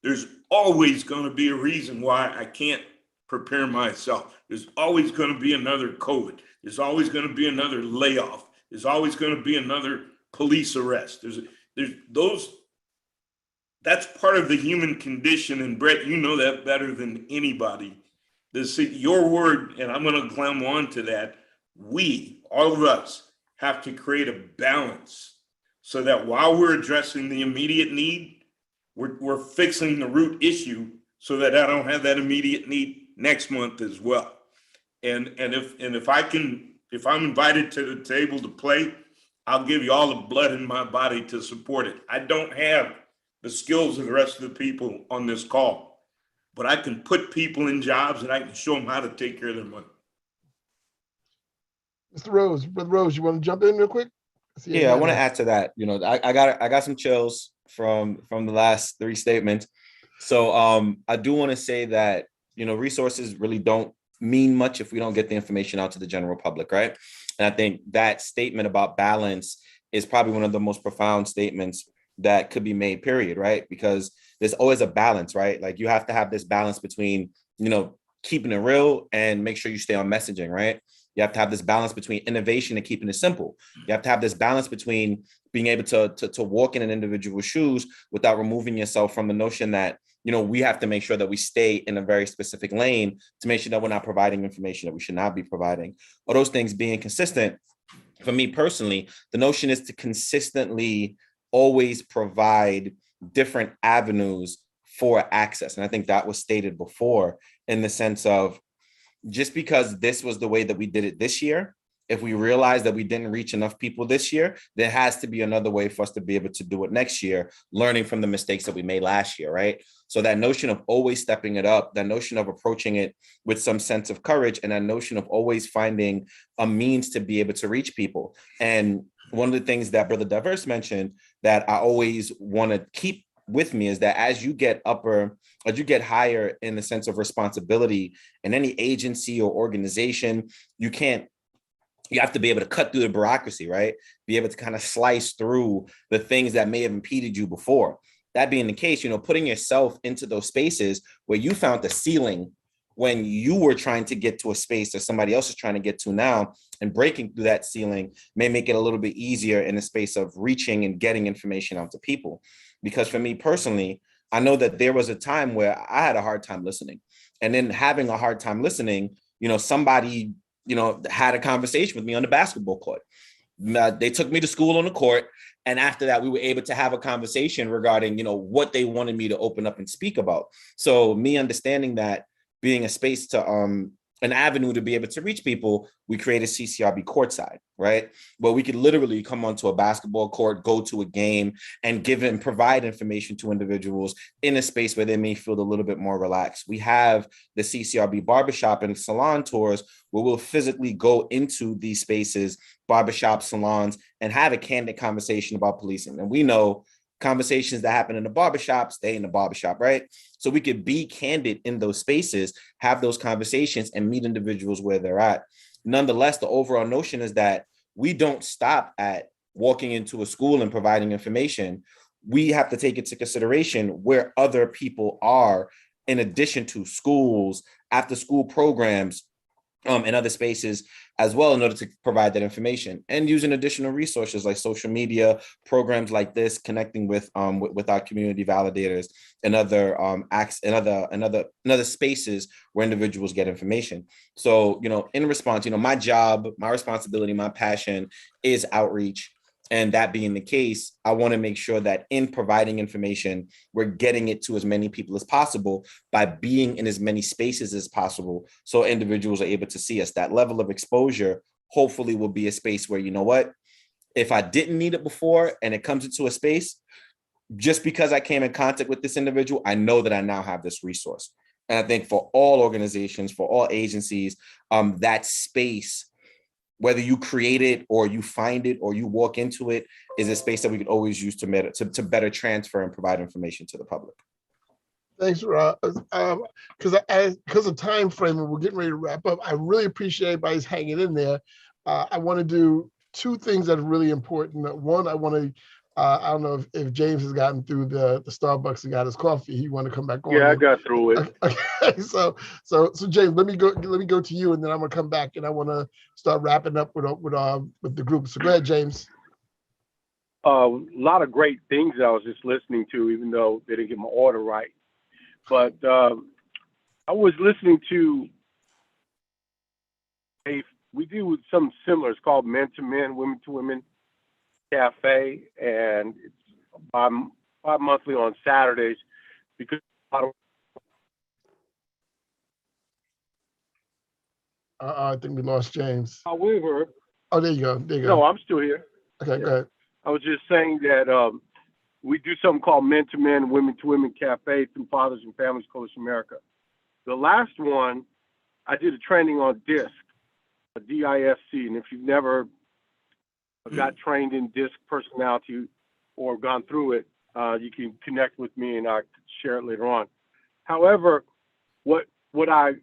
there's always going to be a reason why I can't prepare myself. There's always going to be another COVID. There's always going to be another layoff. There's always going to be another police arrest. There's those. That's part of the human condition. And Brett, you know that better than anybody. Your word, and I'm going to climb on to that. We, all of us, have to create a balance so that while we're addressing the immediate need, we're fixing the root issue so that I don't have that immediate need next month as well. And if I'm invited to the table to play, I'll give you all the blood in my body to support it. I don't have the skills of the rest of the people on this call, but I can put people in jobs and I can show them how to take care of their money. Mr. Rose, Brother Rose, you want to jump in real quick? Yeah, I want to add to that. I got some chills from the last 3 statements. So I do want to say that, resources really don't mean much if we don't get the information out to the general public, right? And I think that statement about balance is probably one of the most profound statements that could be made, period, right? Because there's always a balance, right? Like you have to have this balance between, keeping it real and make sure you stay on messaging, right? You have to have this balance between innovation and keeping it simple. You have to have this balance between being able to walk in an individual's shoes without removing yourself from the notion that, we have to make sure that we stay in a very specific lane to make sure that we're not providing information that we should not be providing. All those things being consistent. For me personally, the notion is to consistently always provide different avenues for access. And I think that was stated before in the sense of just because this was the way that we did it this year, if we realize that we didn't reach enough people this year, there has to be another way for us to be able to do it next year, learning from the mistakes that we made last year, right? So that notion of always stepping it up, that notion of approaching it with some sense of courage, and that notion of always finding a means to be able to reach people. And one of the things that Brother Diverse mentioned that I always want to keep with me is that as you get higher in the sense of responsibility in any agency or organization, you have to be able to cut through the bureaucracy, right? Be able to kind of slice through the things that may have impeded you before. That being the case, putting yourself into those spaces where you found the ceiling when you were trying to get to a space that somebody else is trying to get to now, and breaking through that ceiling may make it a little bit easier in the space of reaching and getting information out to people. Because for me personally, I know that there was a time where I had a hard time listening. And then having a hard time listening, somebody had a conversation with me on the basketball court. They took me to school on the court. And after that, we were able to have a conversation regarding, what they wanted me to open up and speak about. So me understanding that being a space to an avenue to be able to reach people, we created CCRB Courtside, right? Where we could literally come onto a basketball court, go to a game, and give and provide information to individuals in a space where they may feel a little bit more relaxed. We have the CCRB Barbershop and salon tours where we'll physically go into these spaces, barbershop, salons, and have a candid conversation about policing. And we know conversations that happen in the barbershop stay in the barbershop, right? So we could be candid in those spaces, have those conversations, and meet individuals where they're at. Nonetheless, the overall notion is that we don't stop at walking into a school and providing information. We have to take into consideration where other people are in addition to schools, after school programs, and other spaces as well, in order to provide that information, and using additional resources like social media, programs like this, connecting with our community validators and other acts and other spaces where individuals get information. So, in response, my job, my responsibility, my passion is outreach. And that being the case, I want to make sure that in providing information, we're getting it to as many people as possible by being in as many spaces as possible, so individuals are able to see us. That level of exposure hopefully will be a space where, if I didn't need it before and it comes into a space, just because I came in contact with this individual, I know that I now have this resource. And I think for all organizations, for all agencies, that space, whether you create it or you find it or you walk into it, is a space that we could always use to better transfer and provide information to the public. Thanks, Rob. Because of time frame, and we're getting ready to wrap up, I really appreciate everybody's hanging in there. I want to do two things that are really important. One, I want to, I don't know if James has gotten through the Starbucks and got his coffee. He want to come back on. Yeah, I got through it. Okay, so James, let me go to you, and then I'm gonna come back, and I want to start wrapping up with the group. So go ahead, James. A lot of great things I was just listening to, even though they didn't get my order right. But I was listening to we do something similar. It's called Men to Men, Women to Women Cafe, and it's bi-monthly on Saturdays, because I think we lost James. However, oh, there you go. No, I'm still here. Okay, go ahead. I was just saying that we do something called Men to Men, Women to Women Cafe through Fathers and Families Coalition America. The last one, I did a training on DISC, a DISC, and if you've never got trained in DISC personality or gone through it, you can connect with me and I could share it later on. However, what I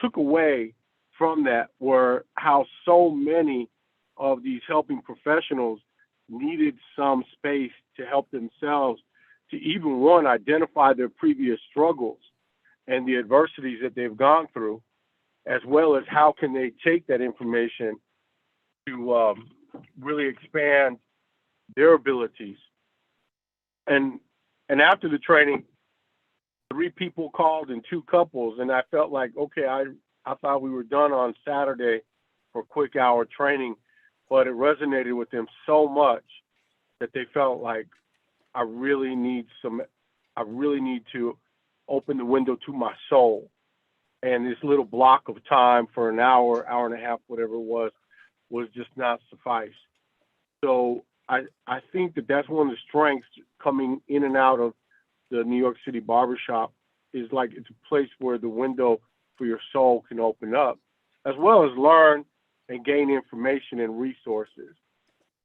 took away from that were how so many of these helping professionals needed some space to help themselves to even, one, identify their previous struggles and the adversities that they've gone through, as well as how can they take that information to really expand their abilities. And after the training, 3 people called and 2 couples, and I felt like, okay, I thought we were done on Saturday for quick hour training, but it resonated with them so much that they felt like I really need to open the window to my soul. And this little block of time for an hour, hour and a half, whatever it was just not suffice. So I think that that's one of the strengths coming in and out of the New York City barbershop, is like it's a place where the window for your soul can open up, as well as learn and gain information and resources.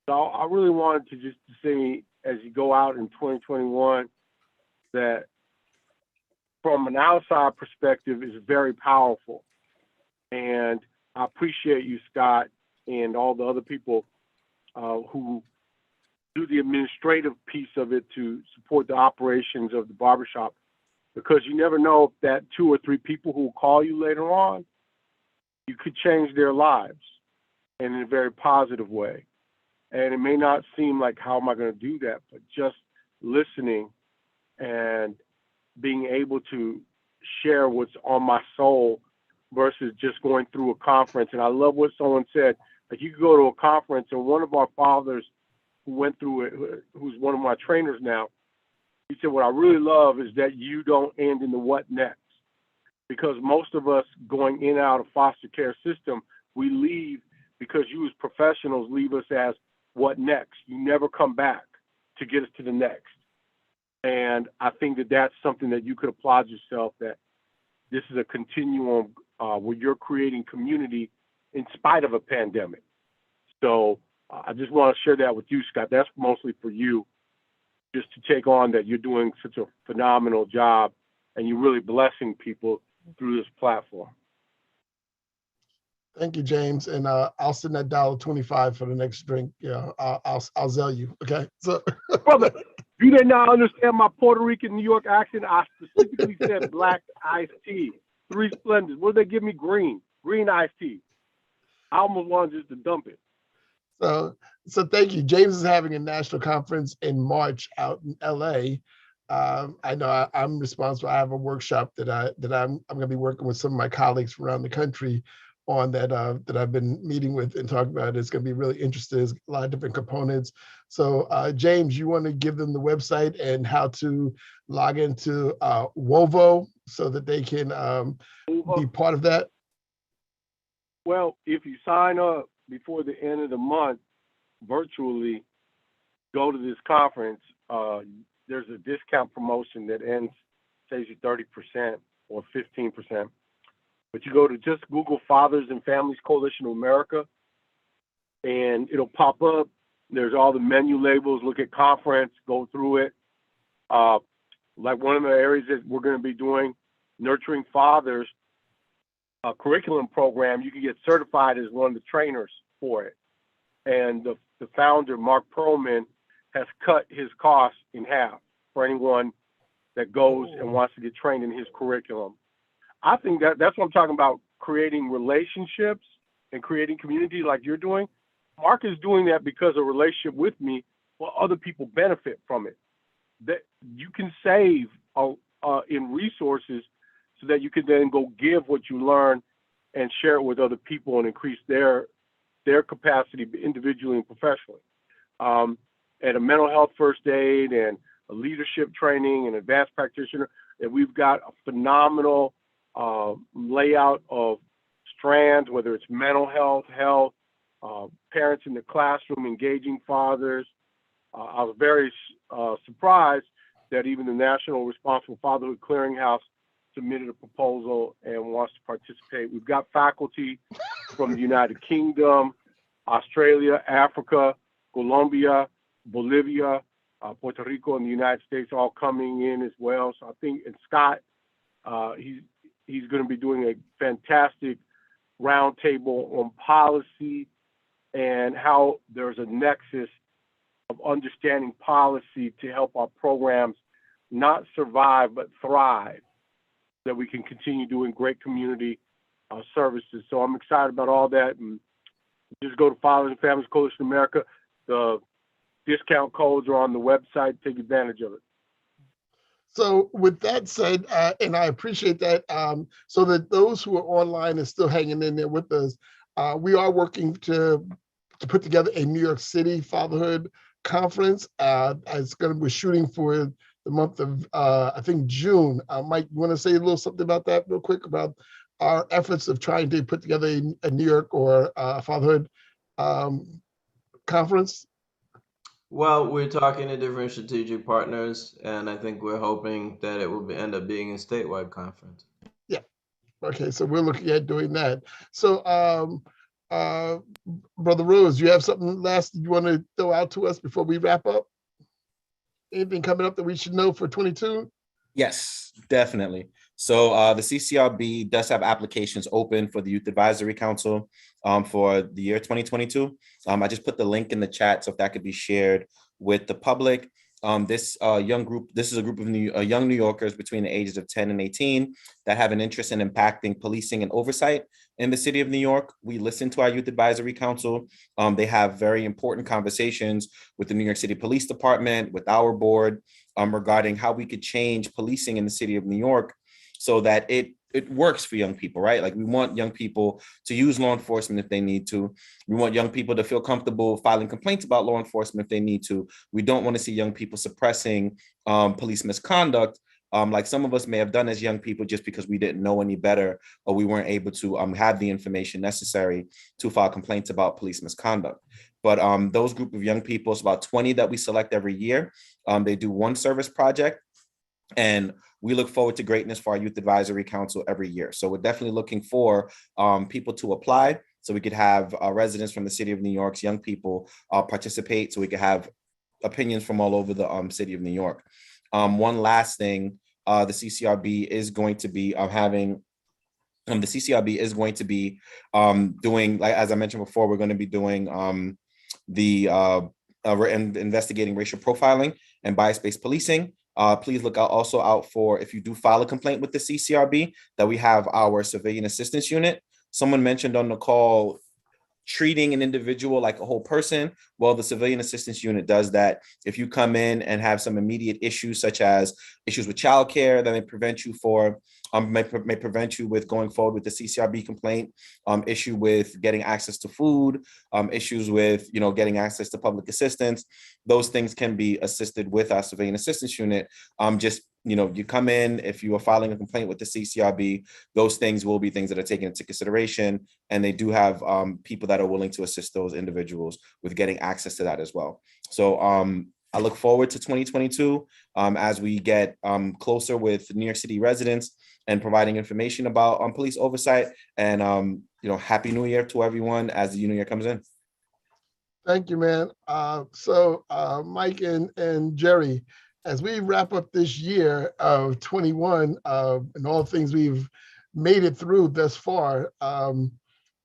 So I really wanted to just say, as you go out in 2021, that from an outside perspective is very powerful. And I appreciate you, Scott, and all the other people who do the administrative piece of it to support the operations of the barbershop, because you never know if that 2 or 3 people who will call you later on, you could change their lives in a very positive way. And it may not seem like, how am I going to do that? But just listening and being able to share what's on my soul versus just going through a conference. And I love what someone said, like you could go to a conference, and one of our fathers who went through it, who's one of my trainers now, he said, what I really love is that you don't end in the what next. because most of us going in and out of foster care system, we leave because you as professionals leave us as what next? You never come back to get us to the next. And I think that that's something that you could applaud yourself, that this is a continuum where you're creating community in spite of a pandemic. So I just want to share that with you, Scott. That's mostly for you, just to take on that you're doing such a phenomenal job and you're really blessing people through this platform. Thank you, James. And I'll send that $1.25 for the next drink. Yeah, I'll sell you. Okay. So, brother, you did not understand my Puerto Rican New York accent. I specifically said black iced tea, 3 Splendors. What did they give me? Green iced tea. I almost wanted just to dump it. So thank you. James is having a national conference in March out in LA. I know I'm responsible. I have a workshop that I'm going to be working with some of my colleagues from around the country on that I've been meeting with and talking about. It's going to be really interesting. There's a lot of different components. So James, you want to give them the website and how to log into WOVO so that they can be part of that? Well, if you sign up before the end of the month virtually, go to this conference, there's a discount promotion that saves you 30% or 15%. But you go to just Google Fathers and Families Coalition of America, and it'll pop up. There's all the menu labels. Look at conference, go through it. Like one of the areas that we're going to be doing, Nurturing Fathers, a curriculum program, you can get certified as one of the trainers for it. And the founder, Mark Perlman, has cut his costs in half for anyone that goes and wants to get trained in his curriculum. I think that's what I'm talking about, creating relationships and creating community like you're doing. Mark is doing that because of relationship with me, well, other people benefit from it. That you can save in resources so that you can then go give what you learn and share it with other people and increase their capacity individually and professionally. And a mental health first aid and a leadership training and advanced practitioner, and we've got a phenomenal layout of strands, whether it's mental health, parents in the classroom, engaging fathers. I was very surprised that even the National Responsible Fatherhood Clearinghouse submitted a proposal and wants to participate. We've got faculty from the United Kingdom, Australia, Africa, Colombia, Bolivia, Puerto Rico, and the United States all coming in as well. So I think, and Scott, he's going to be doing a fantastic roundtable on policy and how there's a nexus of understanding policy to help our programs not survive but thrive, that we can continue doing great community services. So I'm excited about all that. And just go to Fathers and Families Coalition of America. The discount codes are on the website. Take advantage of it. So with that said, and I appreciate that, so that those who are online and still hanging in there with us, we are working to put together a New York City Fatherhood Conference. We're shooting for the month of, I think, June. Mike, you want to say a little something about that real quick, about our efforts of trying to put together a New York or Fatherhood conference? Well, we're talking to different strategic partners, and I think we're hoping that it will end up being a statewide conference. Yeah. Okay, so we're looking at doing that. So, Brother Rose, you have something last you want to throw out to us before we wrap up? Anything coming up that we should know for 22? Yes, definitely. So the CCRB does have applications open for the Youth Advisory Council for the year 2022. I just put the link in the chat so if that could be shared with the public. This is a group of young New Yorkers between the ages of 10 and 18 that have an interest in impacting policing and oversight in the city of New York. We listen to our Youth Advisory Council. They have very important conversations with the New York City Police Department, with our board, regarding how we could change policing in the city of New York so that it works for young people, right? Like we want young people to use law enforcement if they need to. We want young people to feel comfortable filing complaints about law enforcement if they need to. We don't want to see young people suppressing police misconduct. like some of us may have done as young people just because we didn't know any better, or we weren't able to have the information necessary to file complaints about police misconduct. But those group of young people, it's about 20 that we select every year. They do one service project, and we look forward to greatness for our Youth Advisory Council every year. So we're definitely looking for people to apply, so we could have residents from the city of New York's young people participate, so we could have opinions from all over the city of New York. One last thing, the CCRB is going to be doing, like as I mentioned before, we're going to be doing we're investigating racial profiling and bias-based policing. Please look also out for, if you do file a complaint with the CCRB, that we have our civilian assistance unit. Someone mentioned on the call treating an individual like a whole person. Well, the civilian assistance unit does that. If you come in and have some immediate issues, such as issues with childcare that may prevent you with going forward with the CCRB complaint, issue with getting access to food, issues with getting access to public assistance, those things can be assisted with our civilian assistance unit. You come in, if you are filing a complaint with the CCRB, those things will be things that are taken into consideration, and they do have people that are willing to assist those individuals with getting access to that as well. So I look forward to 2022 as we get closer with New York City residents and providing information about police oversight. And Happy New Year to everyone as the new year comes in. Thank you, man. So Mike and Jerry, as we wrap up this year of 21 and all the things we've made it through thus far,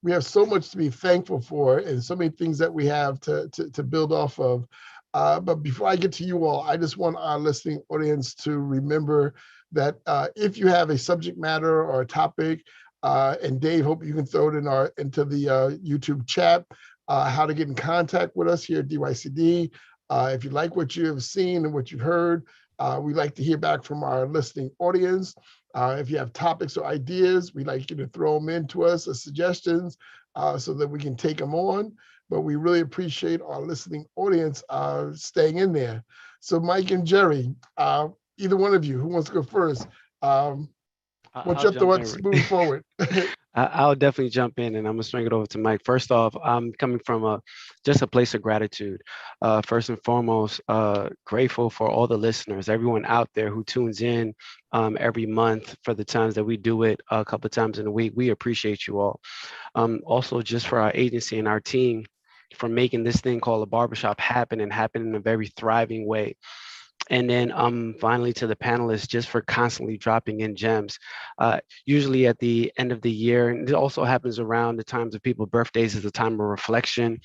we have so much to be thankful for and so many things that we have to build off of. But before I get to you all, I just want our listening audience to remember that if you have a subject matter or a topic, and Dave, hope you can throw it into the YouTube chat, how to get in contact with us here at DYCD. If you like what you have seen and what you've heard, we'd like to hear back from our listening audience. If you have topics or ideas, we'd like you to throw them in to us as suggestions so that we can take them on. But we really appreciate our listening audience staying in there. So Mike and Jerry, either one of you, who wants to go first? What's your thoughts moving forward? I'll definitely jump in, and I'm gonna swing it over to Mike. First off, I'm coming from just a place of gratitude. First and foremost, grateful for all the listeners, everyone out there who tunes in every month for the times that we do it a couple of times in a week. We appreciate you all. Also, just for our agency and our team for making this thing called a barbershop happen and happen in a very thriving way. And then finally to the panelists, just for constantly dropping in gems. Usually at the end of the year, and it also happens around the times of people's birthdays, is a time of reflection.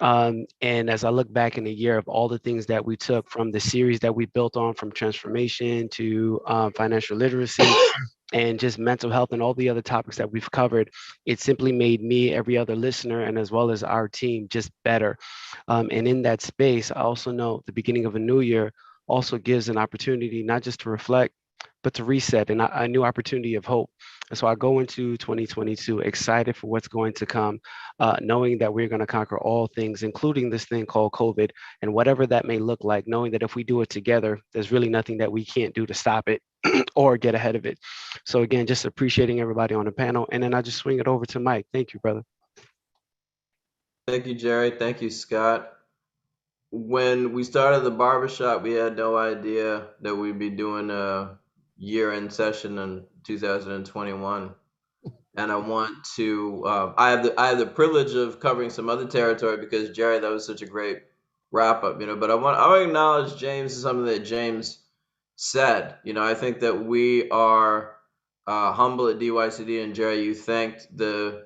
And as I look back in a year of all the things that we took from the series that we built on, from transformation to financial literacy, and just mental health and all the other topics that we've covered, it simply made me, every other listener, and as well as our team, just better. And in that space, I also know the beginning of a new year also gives an opportunity not just to reflect, but to reset and a new opportunity of hope. And so I go into 2022 excited for what's going to come, knowing that we're going to conquer all things, including this thing called COVID, and whatever that may look like, knowing that if we do it together, there's really nothing that we can't do to stop it or get ahead of it. So again, just appreciating everybody on the panel. And then I just swing it over to Mike. Thank you, brother. Thank you, Jerry. Thank you, Scott. When we started the barbershop, we had no idea that we'd be doing a year-end session in 2021. And I want to, I have the privilege of covering some other territory because, Jerry, that was such a great wrap-up, but I want to acknowledge James and something that James said. I think that we are humble at DYCD, and Jerry, you thanked the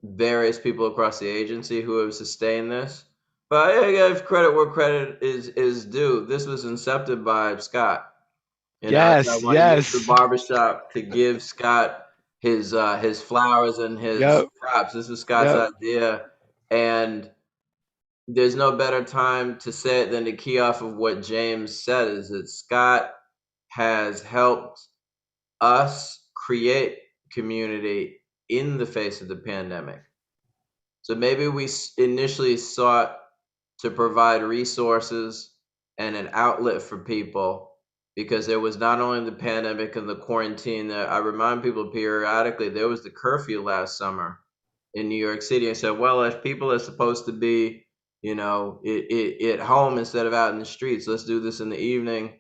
various people across the agency who have sustained this. But I give credit where credit is due. This was incepted by Scott. Yes, I want to use the barbershop to give Scott his flowers and his props. This was Scott's idea, and there's no better time to say it than to key off of what James said, is that Scott has helped us create community in the face of the pandemic. So maybe we initially sought to provide resources and an outlet for people, because there was not only the pandemic and the quarantine. I remind people periodically, there was the curfew last summer in New York City, and said, well, if people are supposed to be, at home instead of out in the streets, let's do this in the evening,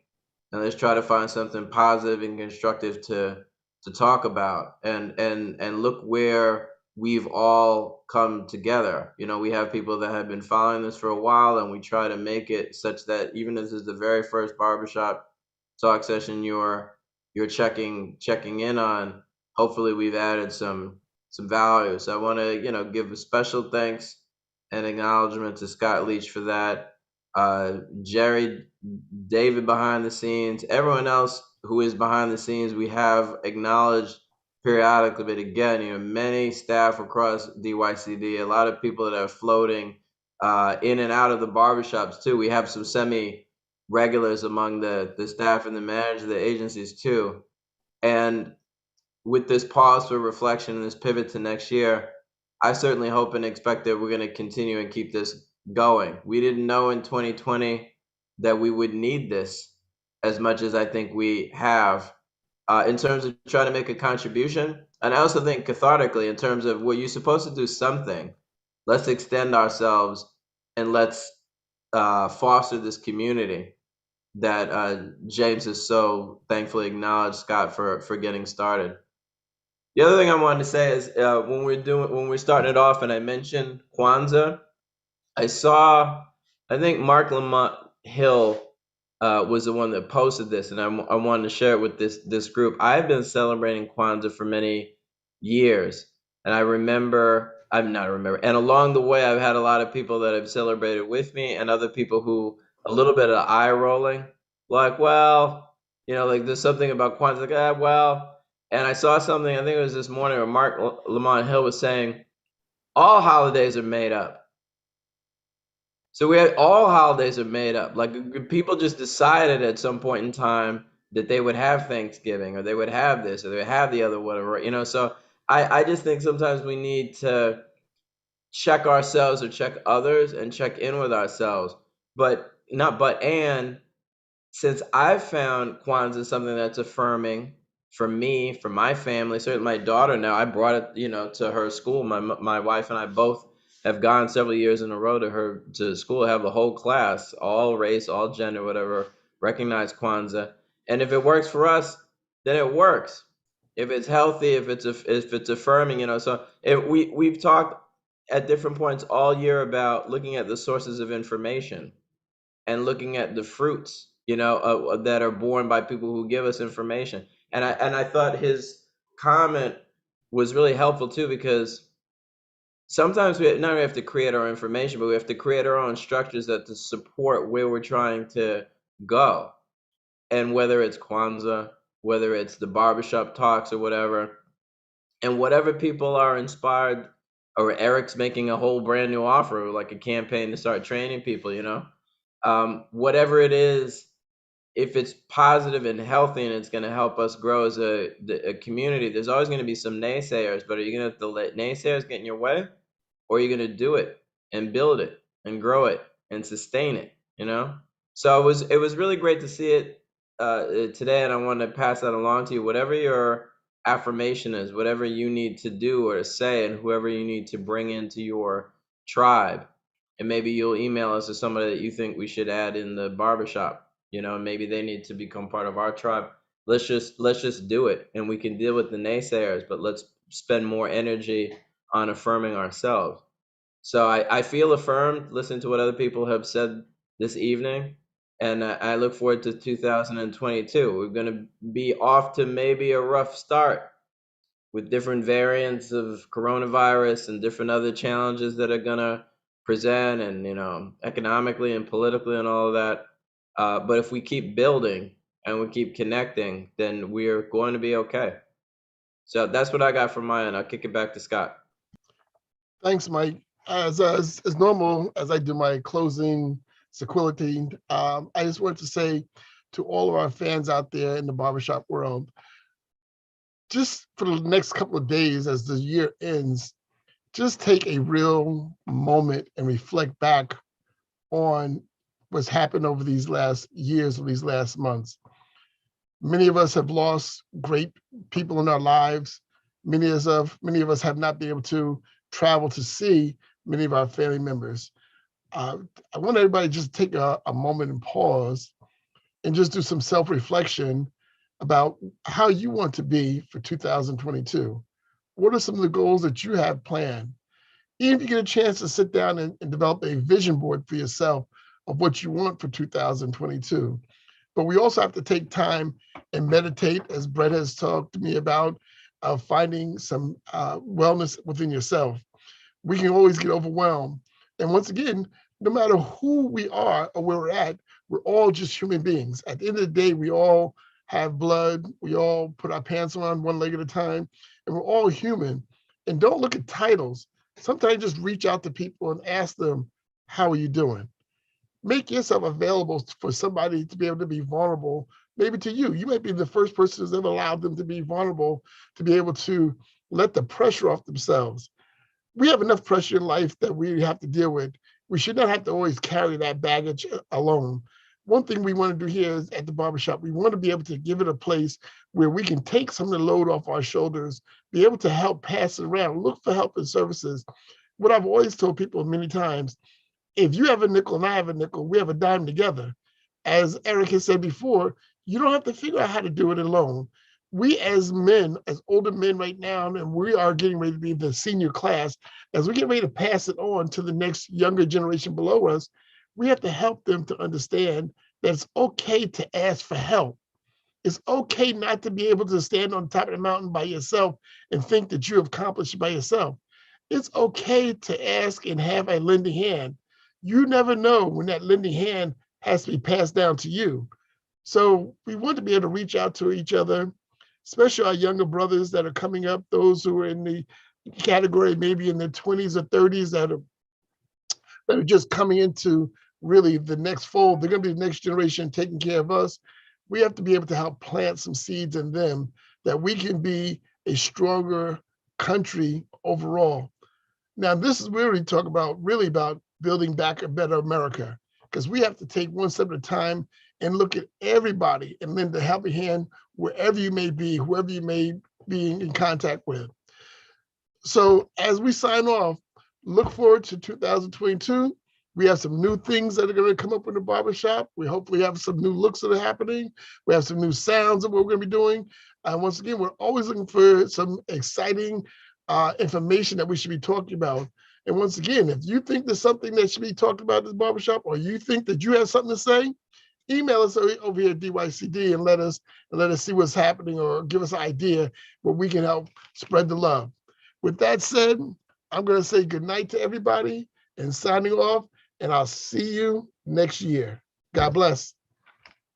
and let's try to find something positive and constructive to talk about. And look where we've all come together. We have people that have been following this for a while, and we try to make it such that even if this is the very first barbershop talk session you're checking in on, hopefully we've added some value. So I want to give a special thanks and acknowledgement to Scott Leach for that, Jerry, David behind the scenes, everyone else who is behind the scenes. We have acknowledged periodically, but again, many staff across DYCD, a lot of people that are floating in and out of the barbershops too. We have some semi-regulars among the staff and the managers of the agencies too. And with this pause for reflection and this pivot to next year, I certainly hope and expect that we're going to continue and keep this going. We didn't know in 2020 that we would need this as much as I think we have in terms of trying to make a contribution. And I also think cathartically in terms of, well, you're supposed to do something. Let's extend ourselves and let's foster this community that James has so thankfully acknowledged Scott for getting started. The other thing I wanted to say is when we're starting it off, and I mentioned Kwanzaa, I think Mark Lamont Hill was the one that posted this, and I wanted to share it with this group. I've been celebrating Kwanzaa for many years, and and along the way, I've had a lot of people that have celebrated with me, and other people who a little bit of eye rolling, like, well, like there's something about Kwanzaa, like, well. And I saw something, I think it was this morning, where Mark Lamont Hill was saying, all holidays are made up. So all holidays are made up. Like people just decided at some point in time that they would have Thanksgiving, or they would have this, or they would have the other, whatever, So I just think sometimes we need to check ourselves or check others and check in with ourselves. And since I've found Kwanzaa something that's affirming for me, for my family, certainly my daughter now, I brought it, to her school. My wife and I both have gone several years in a row to school, have the whole class, all race, all gender, whatever, recognize Kwanzaa. And if it works for us, then it works. If it's healthy, if it's affirming, so we've talked at different points all year about looking at the sources of information and looking at the fruits, that are born by people who give us information. And I thought his comment was really helpful too, because sometimes we not only have to create our information, but we have to create our own structures that to support where we're trying to go. And whether it's Kwanzaa, whether it's the barbershop talks or whatever, and whatever people are inspired, or Eric's making a whole brand new offer, like a campaign to start training people, whatever it is, if it's positive and healthy and it's going to help us grow as a community, there's always going to be some naysayers, but are you going to have to let naysayers get in your way, or are you going to do it and build it and grow it and sustain it, So it was really great to see it today, and I want to pass that along to you. Whatever your affirmation is, whatever you need to do or to say, and whoever you need to bring into your tribe, and maybe you'll email us to somebody that you think we should add in the barbershop, maybe they need to become part of our tribe. Let's just do it, and we can deal with the naysayers, but let's spend more energy on affirming ourselves. So I feel affirmed listening to what other people have said this evening, and I look forward to 2022. We're going to be off to maybe a rough start with different variants of coronavirus and different other challenges that are going to present, and economically and politically and all of that. But if we keep building and we keep connecting, then we're going to be okay. So that's what I got from my end. I'll kick it back to Scott. Thanks, Mike. As normal, as I do my closing sequility, I just want to say to all of our fans out there in the barbershop world, just for the next couple of days as the year ends, just take a real moment and reflect back on what's happened over these last years or these last months. Many of us have lost great people in our lives. Many of us have not been able to travel to see many of our family members. I want everybody to just take a moment and pause and just do some self-reflection about how you want to be for 2022. What are some of the goals that you have planned? Even if you get a chance to sit down and develop a vision board for yourself of what you want for 2022. But we also have to take time and meditate, as Brett has talked to me about, finding some wellness within yourself. We can always get overwhelmed. And once again, no matter who we are or where we're at, we're all just human beings. At the end of the day, we all have blood. We all put our pants on one leg at a time, and we're all human. And don't look at titles. Sometimes just reach out to people and ask them, how are you doing? Make yourself available for somebody to be able to be vulnerable, maybe to you. You might be the first person who's ever allowed them to be vulnerable, to be able to let the pressure off themselves. We have enough pressure in life that we have to deal with. We should not have to always carry that baggage alone. One thing we want to do here is at the barbershop, we want to be able to give it a place where we can take some of the load off our shoulders, be able to help pass it around, look for help and services. What I've always told people many times, if you have a nickel and I have a nickel, we have a dime together. As Eric has said before, you don't have to figure out how to do it alone. We as men, as older men right now, and we are getting ready to be the senior class, as we get ready to pass it on to the next younger generation below us, we have to help them to understand that it's okay to ask for help. It's okay not to be able to stand on top of the mountain by yourself and think that you have accomplished it by yourself. It's okay to ask and have a lending hand. You never know when that lending hand has to be passed down to you. So we want to be able to reach out to each other, especially our younger brothers that are coming up, those who are in the category maybe in their 20s or 30s that are just coming into really the next fold. They're going to be the next generation taking care of us. We have to be able to help plant some seeds in them that we can be a stronger country overall. Now, this is where we talk about really about building back a better America, because we have to take one step at a time and look at everybody and lend a helping hand wherever you may be, whoever you may be in contact with. So as we sign off, look forward to 2022. We have some new things that are going to come up in the barbershop. We hopefully have some new looks that are happening. We have some new sounds that we're going to be doing. Once again, we're always looking for some exciting information that we should be talking about. And once again, if you think there's something that should be talked about in this barbershop, or you think that you have something to say, email us over here at DYCD and let us see what's happening, or give us an idea where we can help spread the love. With that said, I'm going to say good night to everybody and signing off, and I'll see you next year. God bless.